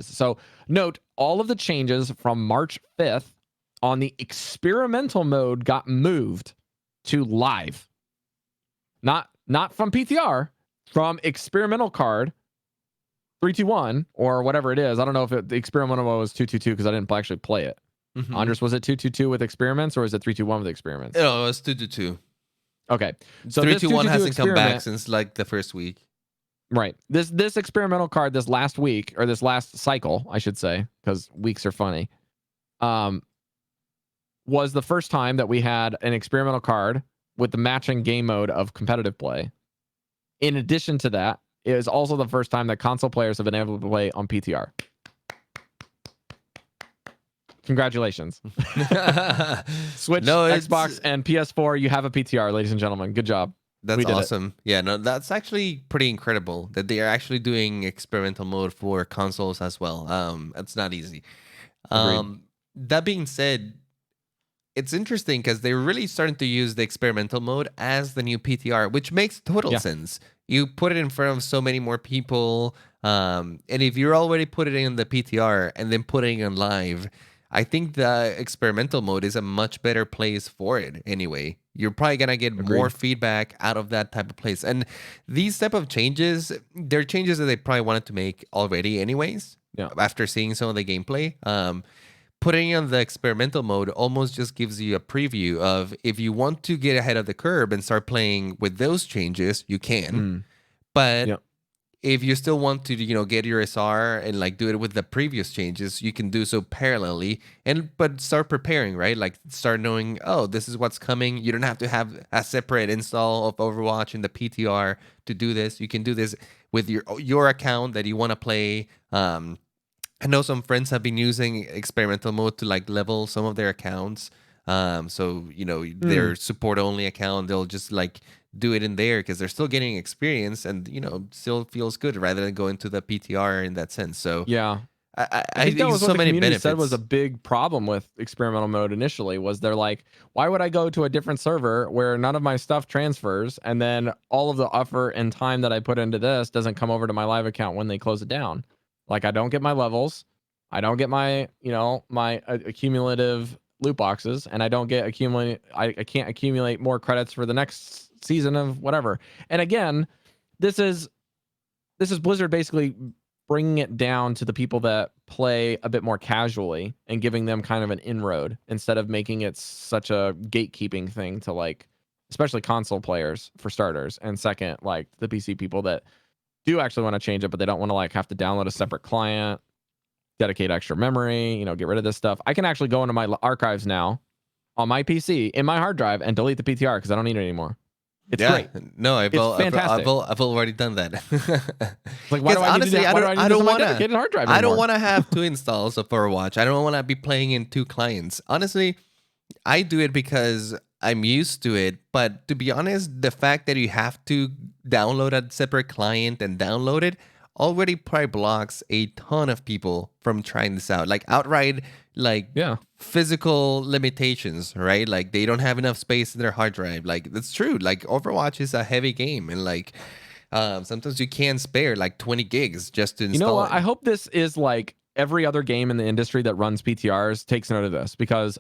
So note all of the changes from March 5th on the experimental mode got moved to live. Not from PTR, from experimental card 321 or whatever it is. I don't know if the experimental mode was 222 because I didn't actually play it. Andres, was it 222 with experiments or is it 321 with experiments? Oh, it's 222. Okay. So 321 hasn't come back experiment, since like the first week. right. This experimental card this last week, or this last cycle, I should say, because weeks are funny, was the first time that we had an experimental card with the matching game mode of competitive play. In addition to that, it is also the first time that console players have been able to play on PTR. Congratulations. Switch, No, Xbox, and PS4, you have a PTR, ladies and gentlemen. Good job. That's awesome. Yeah, no, that's actually pretty incredible that they are actually doing experimental mode for consoles as well. That's not easy. That being said, it's interesting because they're really starting to use the experimental mode as the new PTR, which makes total sense. You put it in front of so many more people, and if you're already putting it in the PTR and then putting it in live, I think the experimental mode is a much better place for it anyway. You're probably going to get more feedback out of that type of place. And these type of changes, they're changes that they probably wanted to make already anyways, after seeing some of the gameplay. Putting on the experimental mode almost just gives you a preview of if you want to get ahead of the curve and start playing with those changes, you can. But if you still want to, get your SR and like do it with the previous changes, you can do so parallelly but start preparing, right? Like start knowing, oh, this is what's coming. You don't have to have a separate install of Overwatch in the PTR to do this. You can do this with your account that you want to play. I know some friends have been using experimental mode to like level some of their accounts. So, their support only account, they'll just like do it in there because they're still getting experience and, still feels good rather than going to the PTR in that sense. So, yeah. I think that was so what the many community benefits. said was a big problem with experimental mode initially, was they're like, why would I go to a different server where none of my stuff transfers and then all of the effort and time that I put into this doesn't come over to my live account when they close it down? Like I don't get my levels, I don't get my, my accumulative loot boxes, and I don't get I can't accumulate more credits for the next season of whatever. And again, this is Blizzard basically bringing it down to the people that play a bit more casually and giving them kind of an inroad instead of making it such a gatekeeping thing to like, especially console players for starters. And second, like the PC people that do actually want to change it, but they don't want to like have to download a separate client, dedicate extra memory, get rid of this stuff. I can actually go into my archives now on my PC in my hard drive and delete the PTR because I don't need it anymore. It's Yeah, great. no, It's fantastic. I've already done that. It's like, why do I need to do honestly, that? Why do I need this on my wanna, dedicated hard drive I don't anymore? want to have two installs of Overwatch. I don't want to be playing in two clients. Honestly, I do it because I'm used to it. But to be honest, the fact that you have to download a separate client and download it already probably blocks a ton of people from trying this out. Like outright, like Yeah. physical limitations, right? Like they don't have enough space in their hard drive. Like that's true. Like Overwatch is a heavy game, and like sometimes you can't spare like 20 gigs just to install You know what? it. I hope this is like every other game in the industry that runs PTRs takes note of this, because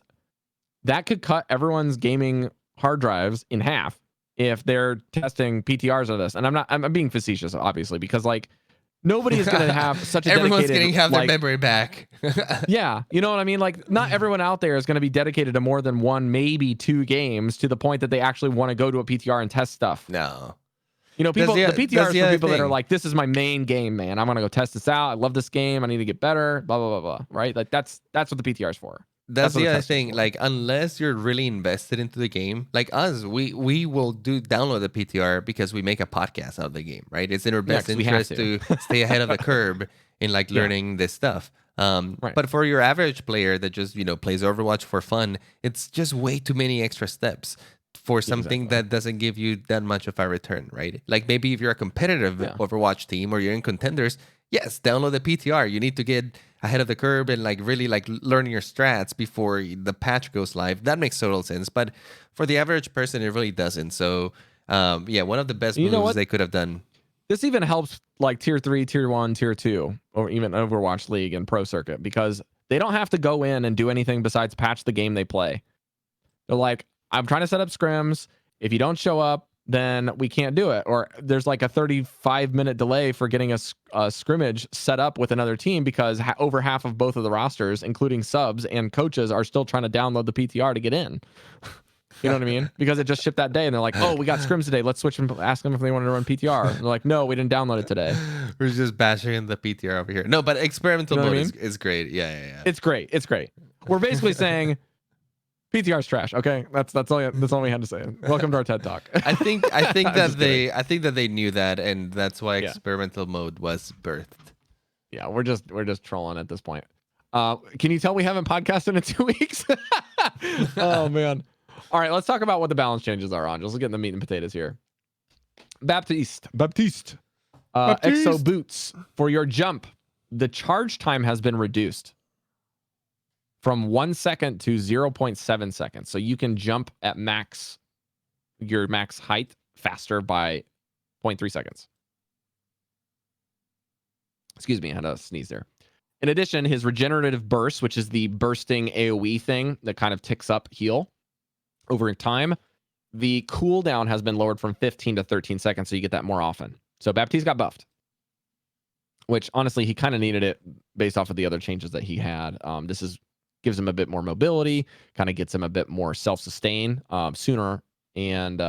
that could cut everyone's gaming hard drives in half if they're testing PTRs of this. And I'm being facetious, obviously, because like nobody is going to have such a Everyone's dedicated, getting have like, their memory back. yeah, you know what I mean? Like, not everyone out there is going to be dedicated to more than one, maybe two games, to the point that they actually want to go to a PTR and test stuff. No. You know, people, the PTR is for other people that are thing. like, this is my main game, man. I'm going to go test this out. I love this game. I need to get better, blah, blah, blah, blah. Right? Like, that's what the PTR is for. That's what the the other testing's thing. for. Like, unless you're really invested into the game, like us, we will download the PTR because we make a podcast out of the game, right? It's in our best 'cause we have interest to stay ahead of the curve in like learning this stuff. Right. But for your average player that just plays Overwatch for fun, it's just way too many extra steps for something that doesn't give you that much of a return, right? Like maybe if you're a competitive Overwatch team or you're in contenders, yes, download the PTR. You need to get ahead of the curve and like really like learning your strats before the patch goes live. That makes total sense. But for the average person, it really doesn't. So yeah, one of the best moves they could have done. This even helps like tier 3, tier 1, tier 2, or even Overwatch League and Pro Circuit, because they don't have to go in and do anything besides patch the game they play. They're like, I'm trying to set up scrims. If you don't show up, then we can't do it. Or there's like a 35-minute delay for getting a scrimmage set up with another team because over half of both of the rosters, including subs and coaches, are still trying to download the PTR to get in. You know what I mean? Because it just shipped that day, and they're like, "Oh, we got scrims today. Let's switch and ask them if they wanted to run PTR." And they're like, "No, we didn't download it today." We're just bashing the PTR over here. No, but experimental mode is great. Yeah. It's great. It's great. We're basically saying PTR's trash. Okay, that's all we had to say. Welcome to our TED Talk. I think that they knew that, and that's why experimental mode was birthed. Yeah, we're just trolling at this point. Can you tell we haven't podcasted in 2 weeks? Oh man. All right, let's talk about what the balance changes are on. Just getting the meat and potatoes here. Baptiste. Exo boots for your jump. The charge time has been reduced from 1 second to 0.7 seconds. So you can jump at your max height faster by 0.3 seconds. Excuse me, I had a sneeze there. In addition, his regenerative burst, which is the bursting AoE thing that kind of ticks up heal over time, the cooldown has been lowered from 15 to 13 seconds, so you get that more often. So Baptiste got buffed, which honestly, he kind of needed it based off of the other changes that he had. Gives him a bit more mobility, kind of gets him a bit more self-sustain sooner. And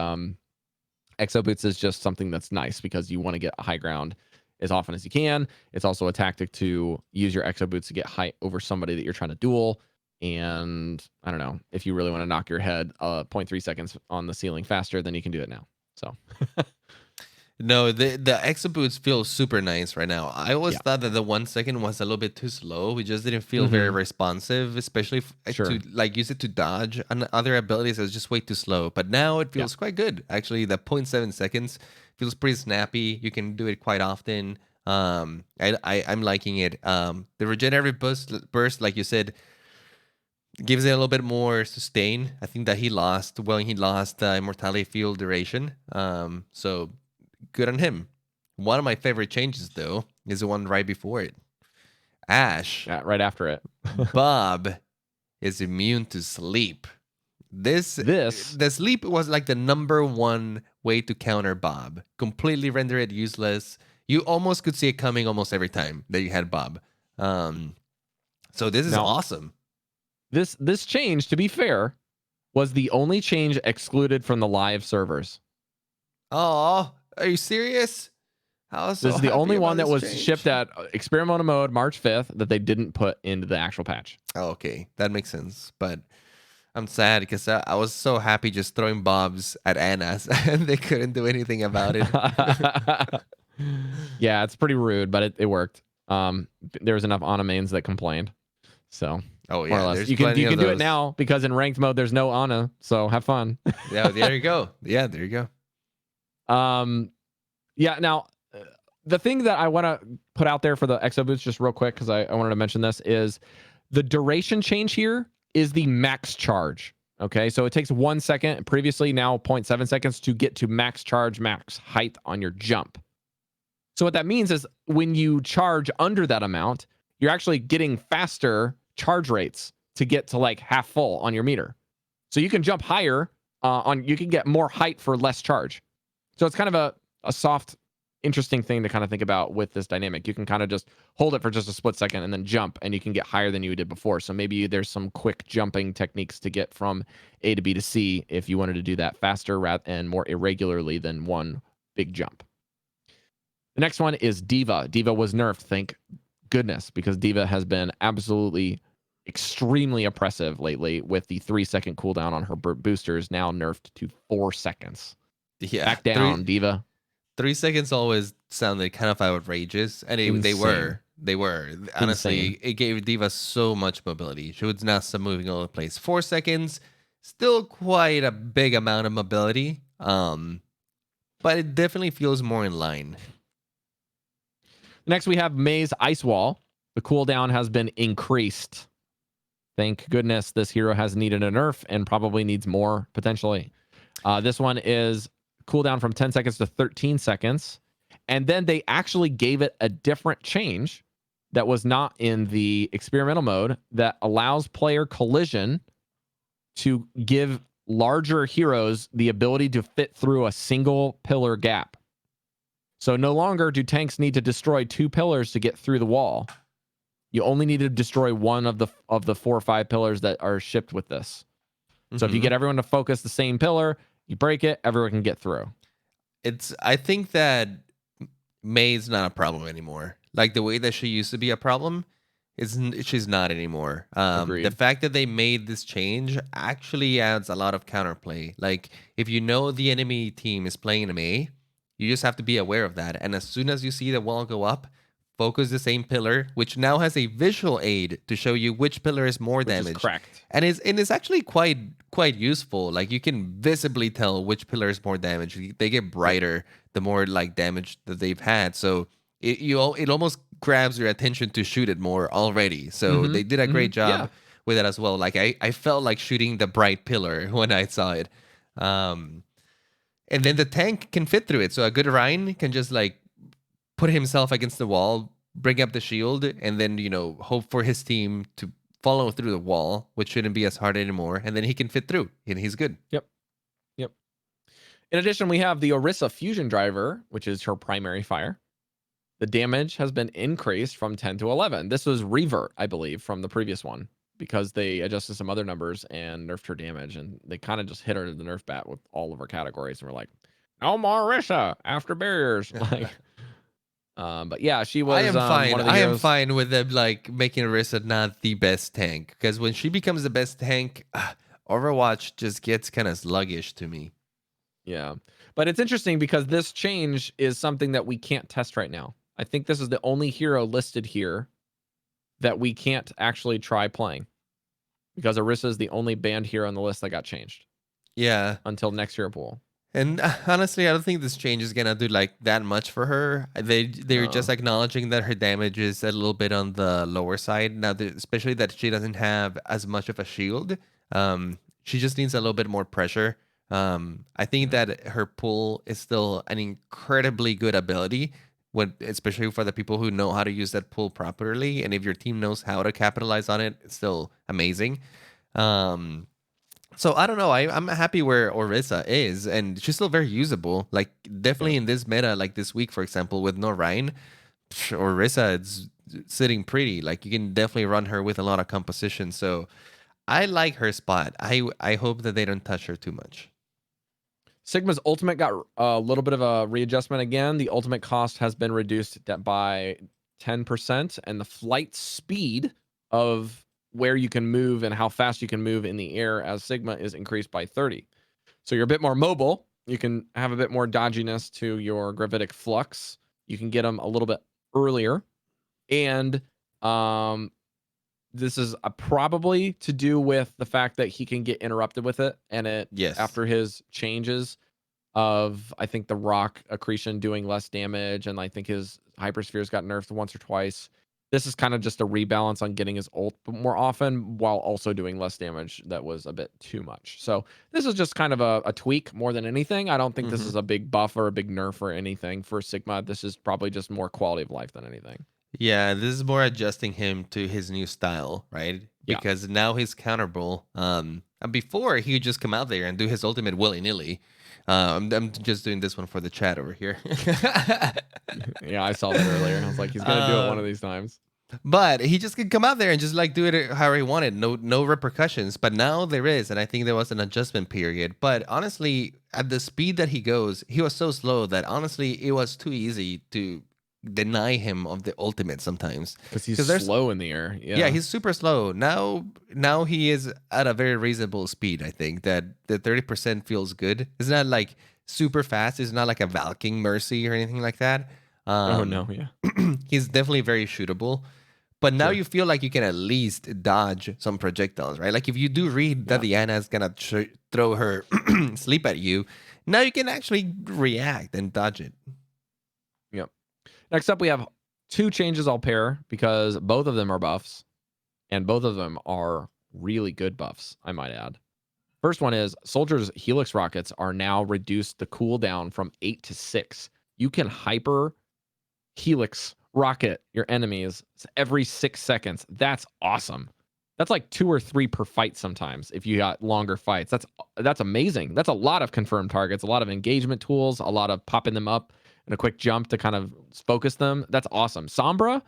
Exo Boots is just something that's nice because you want to get high ground as often as you can. It's also a tactic to use your Exo Boots to get height over somebody that you're trying to duel. And I don't know, if you really want to knock your head 0.3 seconds on the ceiling faster, then you can do it now. So no, the Exo Boots feel super nice right now. I always thought that the 1 second was a little bit too slow. We just didn't feel very responsive, especially to like use it to dodge. And other abilities is just way too slow. But now it feels quite good. Actually, the 0.7 seconds feels pretty snappy. You can do it quite often. I'm liking it. The regenerative burst, like you said, gives it a little bit more sustain. I think that he lost immortality field duration. So good on him. One of my favorite changes, though, is the one right before it. Ash. Yeah, right after it. Bob is immune to sleep. The sleep was like the number one way to counter Bob. Completely render it useless. You almost could see it coming almost every time that you had Bob. So this is awesome. This change, to be fair, was the only change excluded from the live servers. Oh, are you serious? This is the only one that was shipped at experimental mode March 5th that they didn't put into the actual patch. Oh, okay, that makes sense. But I'm sad because I was so happy just throwing bombs at Annas and they couldn't do anything about it. Yeah, it's pretty rude, but it worked. There was enough Ana mains that complained. So Oh more or yeah, less. there's You can plenty of do it those. now because in ranked mode there's no Ana, so have fun. Yeah, there you go. Yeah, there you go. Yeah, now the thing that I want to put out there for the exo boots just real quick, because I wanted to mention this, is the duration change here is the max charge. Okay, so it takes 1 second, previously now 0.7 seconds to get to max charge, max height on your jump. So what that means is when you charge under that amount, you're actually getting faster charge rates to get to like half full on your meter. So you can jump higher you can get more height for less charge. So it's kind of a soft, interesting thing to kind of think about with this dynamic. You can kind of just hold it for just a split second and then jump, and you can get higher than you did before. So maybe there's some quick jumping techniques to get from A to B to C if you wanted to do that faster and more irregularly than one big jump. The next one is Diva. Diva was nerfed, thank goodness, because Diva has been absolutely extremely oppressive lately with the 3-second cooldown on her boosters, now nerfed to 4 seconds. Yeah, Back down, Diva. 3 seconds always sounded kind of outrageous, and they were. They were. Honestly, Insane. it gave Diva so much mobility. She was not moving all over the place. 4 seconds, still quite a big amount of mobility. But it definitely feels more in line. Next, we have May's Ice Wall. The cooldown has been increased. Thank goodness this hero has needed a nerf and probably needs more potentially. This one is cooldown from 10 seconds to 13 seconds. And then they actually gave it a different change that was not in the experimental mode that allows player collision to give larger heroes the ability to fit through a single pillar gap. So no longer do tanks need to destroy 2 pillars to get through the wall. You only need to destroy one of the 4 or 5 pillars that are shipped with this. So if you get everyone to focus the same pillar, you break it, everyone can get through. I think that May's not a problem anymore. Like the way that she used to be a problem, she's not anymore. The fact that they made this change actually adds a lot of counterplay. Like if you know the enemy team is playing a May, you just have to be aware of that. And as soon as you see the wall go up, focus the same pillar, which now has a visual aid to show you which pillar is more damage. Correct. And it's actually quite useful. Like you can visibly tell which pillar is more damage. They get brighter the more like damage that they've had. So it almost grabs your attention to shoot it more already. So they did a great job with it as well. Like I felt like shooting the bright pillar when I saw it. And then the tank can fit through it. So a good Rhine can just like put himself against the wall, bring up the shield, and then, hope for his team to follow through the wall, which shouldn't be as hard anymore. And then he can fit through and he's good. Yep. In addition, we have the Orisa fusion driver, which is her primary fire. The damage has been increased from 10 to 11. This was revert, I believe, from the previous one, because they adjusted some other numbers and nerfed her damage, and they kind of just hit her to the nerf bat with all of her categories, and we're like, no more Orisa after barriers. But yeah, she was. I am fine. One of the I heroes. am fine with them like making Orisa not the best tank, because when she becomes the best tank, Overwatch just gets kind of sluggish to me. Yeah, but it's interesting because this change is something that we can't test right now. I think this is the only hero listed here that we can't actually try playing, because Orisa is the only banned hero on the list that got changed. Yeah. Until next hero pool. And honestly, I don't think this change is gonna do like that much for her. They're just acknowledging that her damage is a little bit on the lower side now, especially that she doesn't have as much of a shield. She just needs a little bit more pressure. I think that her pull is still an incredibly good ability, especially for the people who know how to use that pull properly. And if your team knows how to capitalize on it, it's still amazing. So I don't know. I'm happy where Orisa is, and she's still very usable. Like definitely in this meta, like this week, for example, with no Rhine, Orisa is sitting pretty. Like you can definitely run her with a lot of composition. So I like her spot. I hope that they don't touch her too much. Sigma's ultimate got a little bit of a readjustment again. The ultimate cost has been reduced by 10%, and the flight speed of where you can move and how fast you can move in the air as Sigma is increased by 30. So you're a bit more mobile. You can have a bit more dodginess to your gravitic flux. You can get them a little bit earlier. And this is probably to do with the fact that he can get interrupted with it. And it Yes. after his changes of, I think, the rock accretion doing less damage, and I think his hyperspheres got nerfed once or twice. This is kind of just a rebalance on getting his ult more often while also doing less damage. That was a bit too much. So this is just kind of a tweak more than anything. I don't think this Hmm. is a big buff or a big nerf or anything for Sigma. This is probably just more quality of life than anything. Yeah, this is more adjusting him to his new style, right? Yeah. Because now he's counterable. And before he would just come out there and do his ultimate willy nilly. I'm just doing this one for the chat over here. Yeah, I saw that earlier. I was like, he's gonna do it one of these times. But he just could come out there and just like do it however he wanted, no repercussions. But now there is, and I think there was an adjustment period. But honestly, at the speed that he goes, he was so slow that honestly it was too easy to deny him of the ultimate sometimes. Because he's there's slow in the air. yeah, he's super slow. Now he is at a very reasonable speed. I think that the 30% feels good. It's not like super fast. It's not like a Valking Mercy or anything like that. Oh no, yeah. He's definitely very shootable. But now Sure. you feel like you can at least dodge some projectiles, right? Like if you do read that Diana is gonna throw her sleep at you, now you can actually react and dodge it. Yep. Next up, we have two changes I'll pair because both of them are buffs, and both of them are really good buffs, I might add. First one is Soldier's Helix rockets are now reduced the cooldown from 8 to 6. You can hyper Helix rocket your enemies every 6 seconds. That's awesome. That's like 2 or 3 per fight sometimes if you got longer fights. That's amazing. That's a lot of confirmed targets, a lot of engagement tools, a lot of popping them up and a quick jump to kind of focus them. That's awesome. Sombra's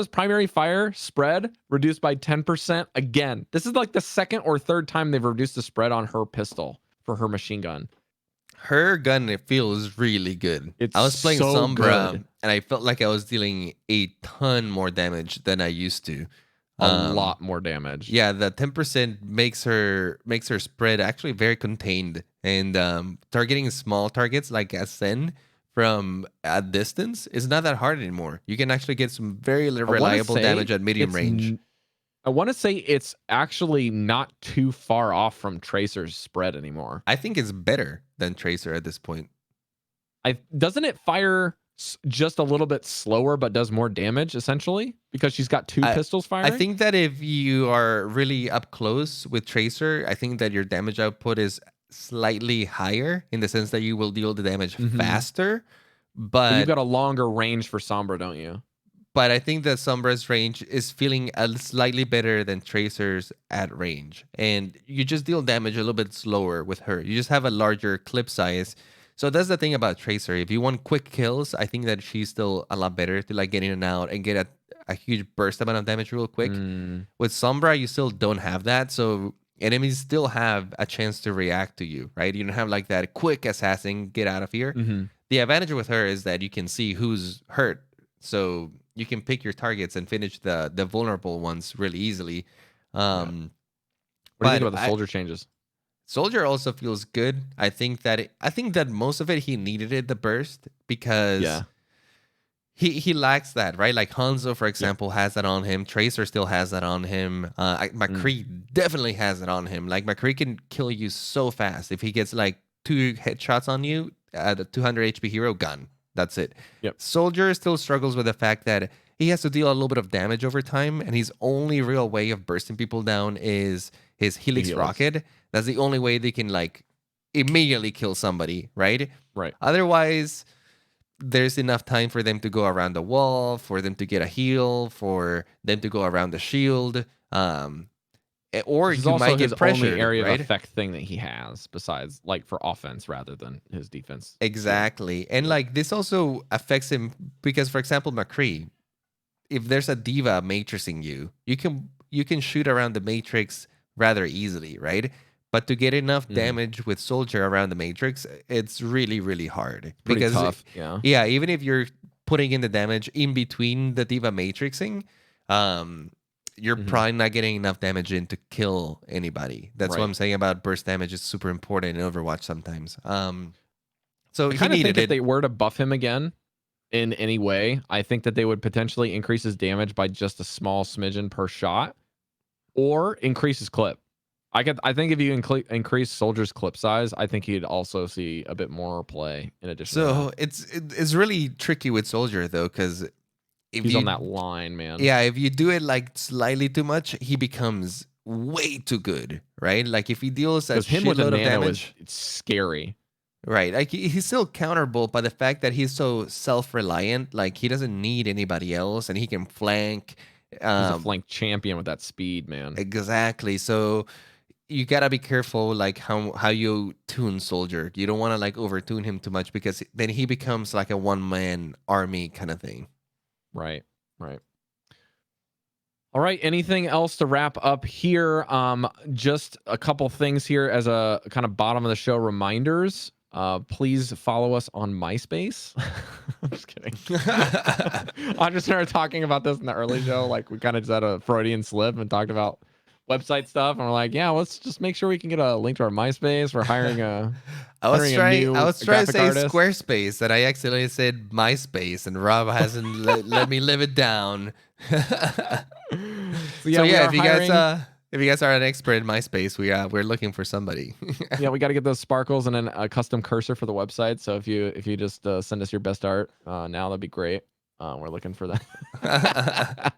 primary fire spread reduced by 10%. Again, this is like the second or third time they've reduced the spread on her pistol for her machine gun. Her gun, it feels really good. It's I was playing so Sombra good. and I felt like I was dealing a ton more damage than I used to. A lot more damage. Yeah, the 10% makes her spread actually very contained, and targeting small targets like Ascend from a distance is not that hard anymore. You can actually get some very reliable damage at medium range. I want to say it's actually not too far off from Tracer's spread anymore. I think it's better than Tracer at this point. Doesn't it fire just a little bit slower but does more damage essentially because she's got two pistols firing? I think that if you are really up close with Tracer, I think that your damage output is slightly higher in the sense that you will deal the damage faster. But you've got a longer range for Sombra, don't you? But I think that Sombra's range is feeling slightly better than Tracer's at range. And you just deal damage a little bit slower with her. You just have a larger clip size. So that's the thing about Tracer. If you want quick kills, I think that she's still a lot better to like get in and out and get a huge burst amount of damage real quick. With Sombra, you still don't have that. So enemies still have a chance to react to you, right? You don't have like that quick assassin, get out of here. The advantage with her is that you can see who's hurt. So you can pick your targets and finish the vulnerable ones really easily. What do you think about the Soldier changes? Soldier also feels good. I think that most of it he needed it the burst because he lacks that, right? Like Hanzo, for example, has that on him. Tracer still has that on him. McCree definitely has it on him. Like McCree can kill you so fast if he gets like 2 headshots on you at a 200 HP hero gun. That's it. Soldier still struggles with the fact that he has to deal a little bit of damage over time, and his only real way of bursting people down is his Helix rocket. That's the only way they can like immediately kill somebody, right? Right. Otherwise, there's enough time for them to go around the wall, for them to get a heal, for them to go around the shield. Or you might get pressured, only area right? of effect thing that he has besides like for offense rather than his defense. Exactly. And like this also affects him because, for example, McCree, if there's a diva matrixing you, you can shoot around the matrix rather easily, right? But to get enough damage with Soldier around the matrix, it's really, really hard. Pretty tough. Yeah, even if you're putting in the damage in between the diva matrixing, you're Mhm. probably not getting enough damage in to kill anybody. That's what Right. I'm saying about burst damage is super important in Overwatch sometimes. So I he kind of think needed if it. they were to buff him again in any way, I think that they would potentially increase his damage by just a small smidgen per shot, or increase his clip. I think if you increase Soldier's clip size, I think he'd also see a bit more play in addition to So that. it's really tricky with Soldier though, because if He's on you that line, man. yeah, if you do it like slightly too much, he becomes way too good, right? Like if he deals a Because him with a shitload of nano is damage, it's scary. right? Like he's still counterable by the fact that he's so self-reliant. Like he doesn't need anybody else, and he can flank. He's a Um, flank champion with that speed, man. exactly. So you gotta be careful, like how you tune Soldier. You don't want to like overtune him too much because then he becomes like a one-man army kind of thing. Right. Right. All right. Anything else to wrap up here? Just a couple things here as a kind of bottom of the show reminders. Please follow us on MySpace. I'm just kidding. I just started talking about this in the early show. Like we kind of just had a Freudian slip and talked about website stuff. And we're like, yeah, let's just make sure we can get a link to our MySpace. We're hiring a I was trying to graphic say artist. Squarespace, and I accidentally said MySpace, and Rob hasn't let me live it down. So yeah, we yeah, are hiring. if you guys are an expert in MySpace, we're looking for somebody. Yeah, we got to get those sparkles and then a custom cursor for the website. So if you just send us your best art now, that'd be great. We're looking for that.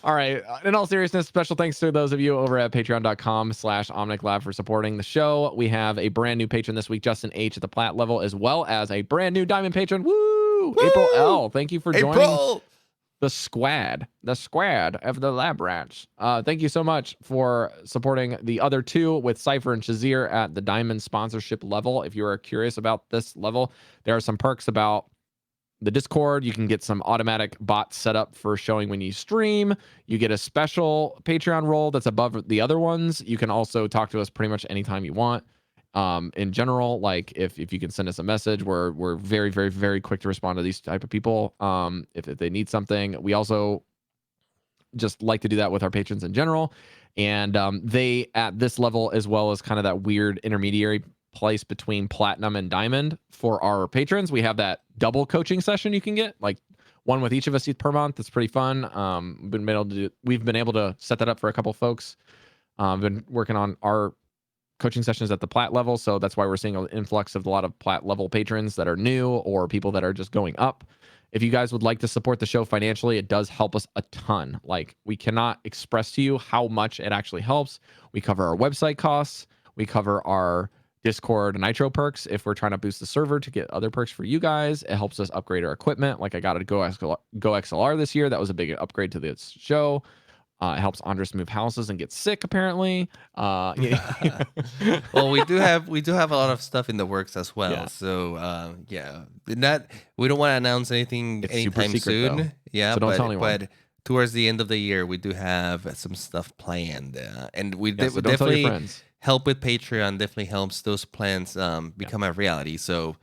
All right. In all seriousness, special thanks to those of you over at patreon.com/Omnic Lab for supporting the show. We have a brand new patron this week, Justin H at the plat level, as well as a brand new diamond patron. Woo! April L. Thank you for joining April! the squad of the lab rats. Thank you so much for supporting the other two with Cypher and Shazir at the diamond sponsorship level. If you are curious about this level, there are some perks about the Discord. You can get some automatic bots set up for showing when you stream. You get a special Patreon role that's above the other ones. You can also talk to us pretty much anytime you want. In general, like if you can send us a message, we're very, very, very quick to respond to these type of people. If they need something, we also just like to do that with our patrons in general. And they at this level, as well as kind of that weird intermediary place between platinum and diamond for our patrons, we have that double coaching session you can get, like one with each of us per month. It's pretty fun. We've been able to set that up for a couple folks. Been working on our coaching sessions at the plat level, so that's why we're seeing an influx of a lot of plat level patrons that are new or people that are just going up. If you guys would like to support the show financially, it does help us a ton. Like, we cannot express to you how much it actually helps. We cover our website costs, we cover our Discord Nitro perks if we're trying to boost the server to get other perks for you guys. It helps us upgrade our equipment. Like, I got a Go XLR this year. That was a big upgrade to this show. It helps Andres move houses and get sick, apparently. Yeah. Well, we do have a lot of stuff in the works as well. Yeah. So yeah, we don't want to announce anything It's super anytime secret, soon. though. Yeah, So don't tell anyone. but towards the end of the year, we do have some stuff planned, and we Yeah, so don't tell your definitely friends. help with Patreon. Definitely helps those plans become a reality. So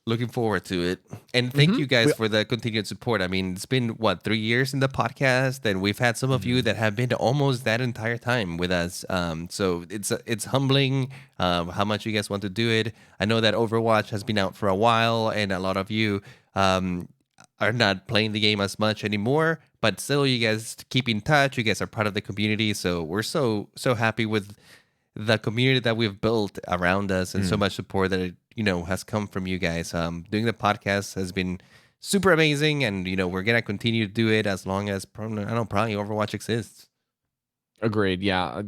looking forward to it. And thank you guys for the continued support. I mean, it's been what, 3 years in the podcast, and we've had some of you that have been almost that entire time with us. So it's humbling how much you guys want to do it. I know that Overwatch has been out for a while, and a lot of you are not playing the game as much anymore, but still you guys keep in touch. You guys are part of the community. So we're so happy with the community that we've built around us, and so much support that it, has come from you guys. Doing the podcast has been super amazing, and we're gonna continue to do it as long as probably Overwatch exists. Agreed. Yeah,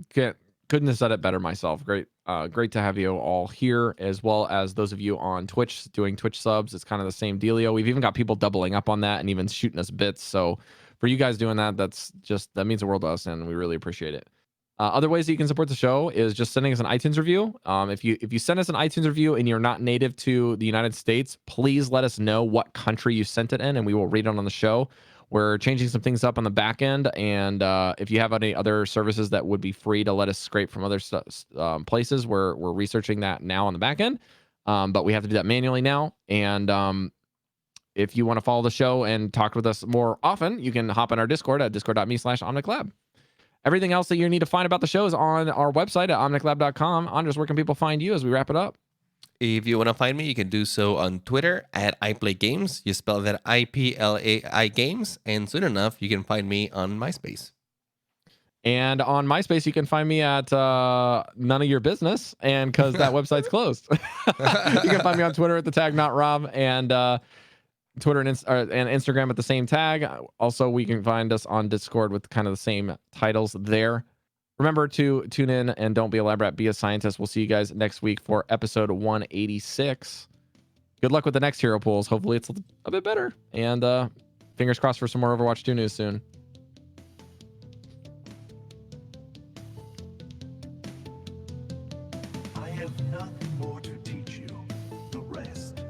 couldn't have said it better myself. Great to have you all here, as well as those of you on Twitch doing Twitch subs. It's kind of the same dealio. We've even got people doubling up on that and even shooting us bits. So for you guys doing that, that means the world to us, and we really appreciate it. Other ways that you can support the show is just sending us an iTunes review. If you send us an iTunes review and you're not native to the United States, please let us know what country you sent it in, and we will read it on the show. We're changing some things up on the back end, and if you have any other services that would be free to let us scrape from other places, we're researching that now on the back end. But we have to do that manually now. And if you want to follow the show and talk with us more often, you can hop in our Discord at discord.me/OmnicLab. Everything else that you need to find about the show is on our website at omniclab.com. Andres, where can people find you as we wrap it up? If you want to find me, you can do so on Twitter at iPlayGames. You spell that IPLAI Games. And soon enough, you can find me on MySpace. And on MySpace, you can find me at None of Your Business, and because that website's closed. You can find me on Twitter at the tag Not Rob, and Twitter and Instagram at the same tag. Also, we can find us on Discord with kind of the same titles there. Remember to tune in and don't be a lab rat, be a scientist. We'll see you guys next week for episode 186. Good luck with the next hero pools. Hopefully it's a bit better. And fingers crossed for some more Overwatch 2 news soon. I have nothing more to teach you. The rest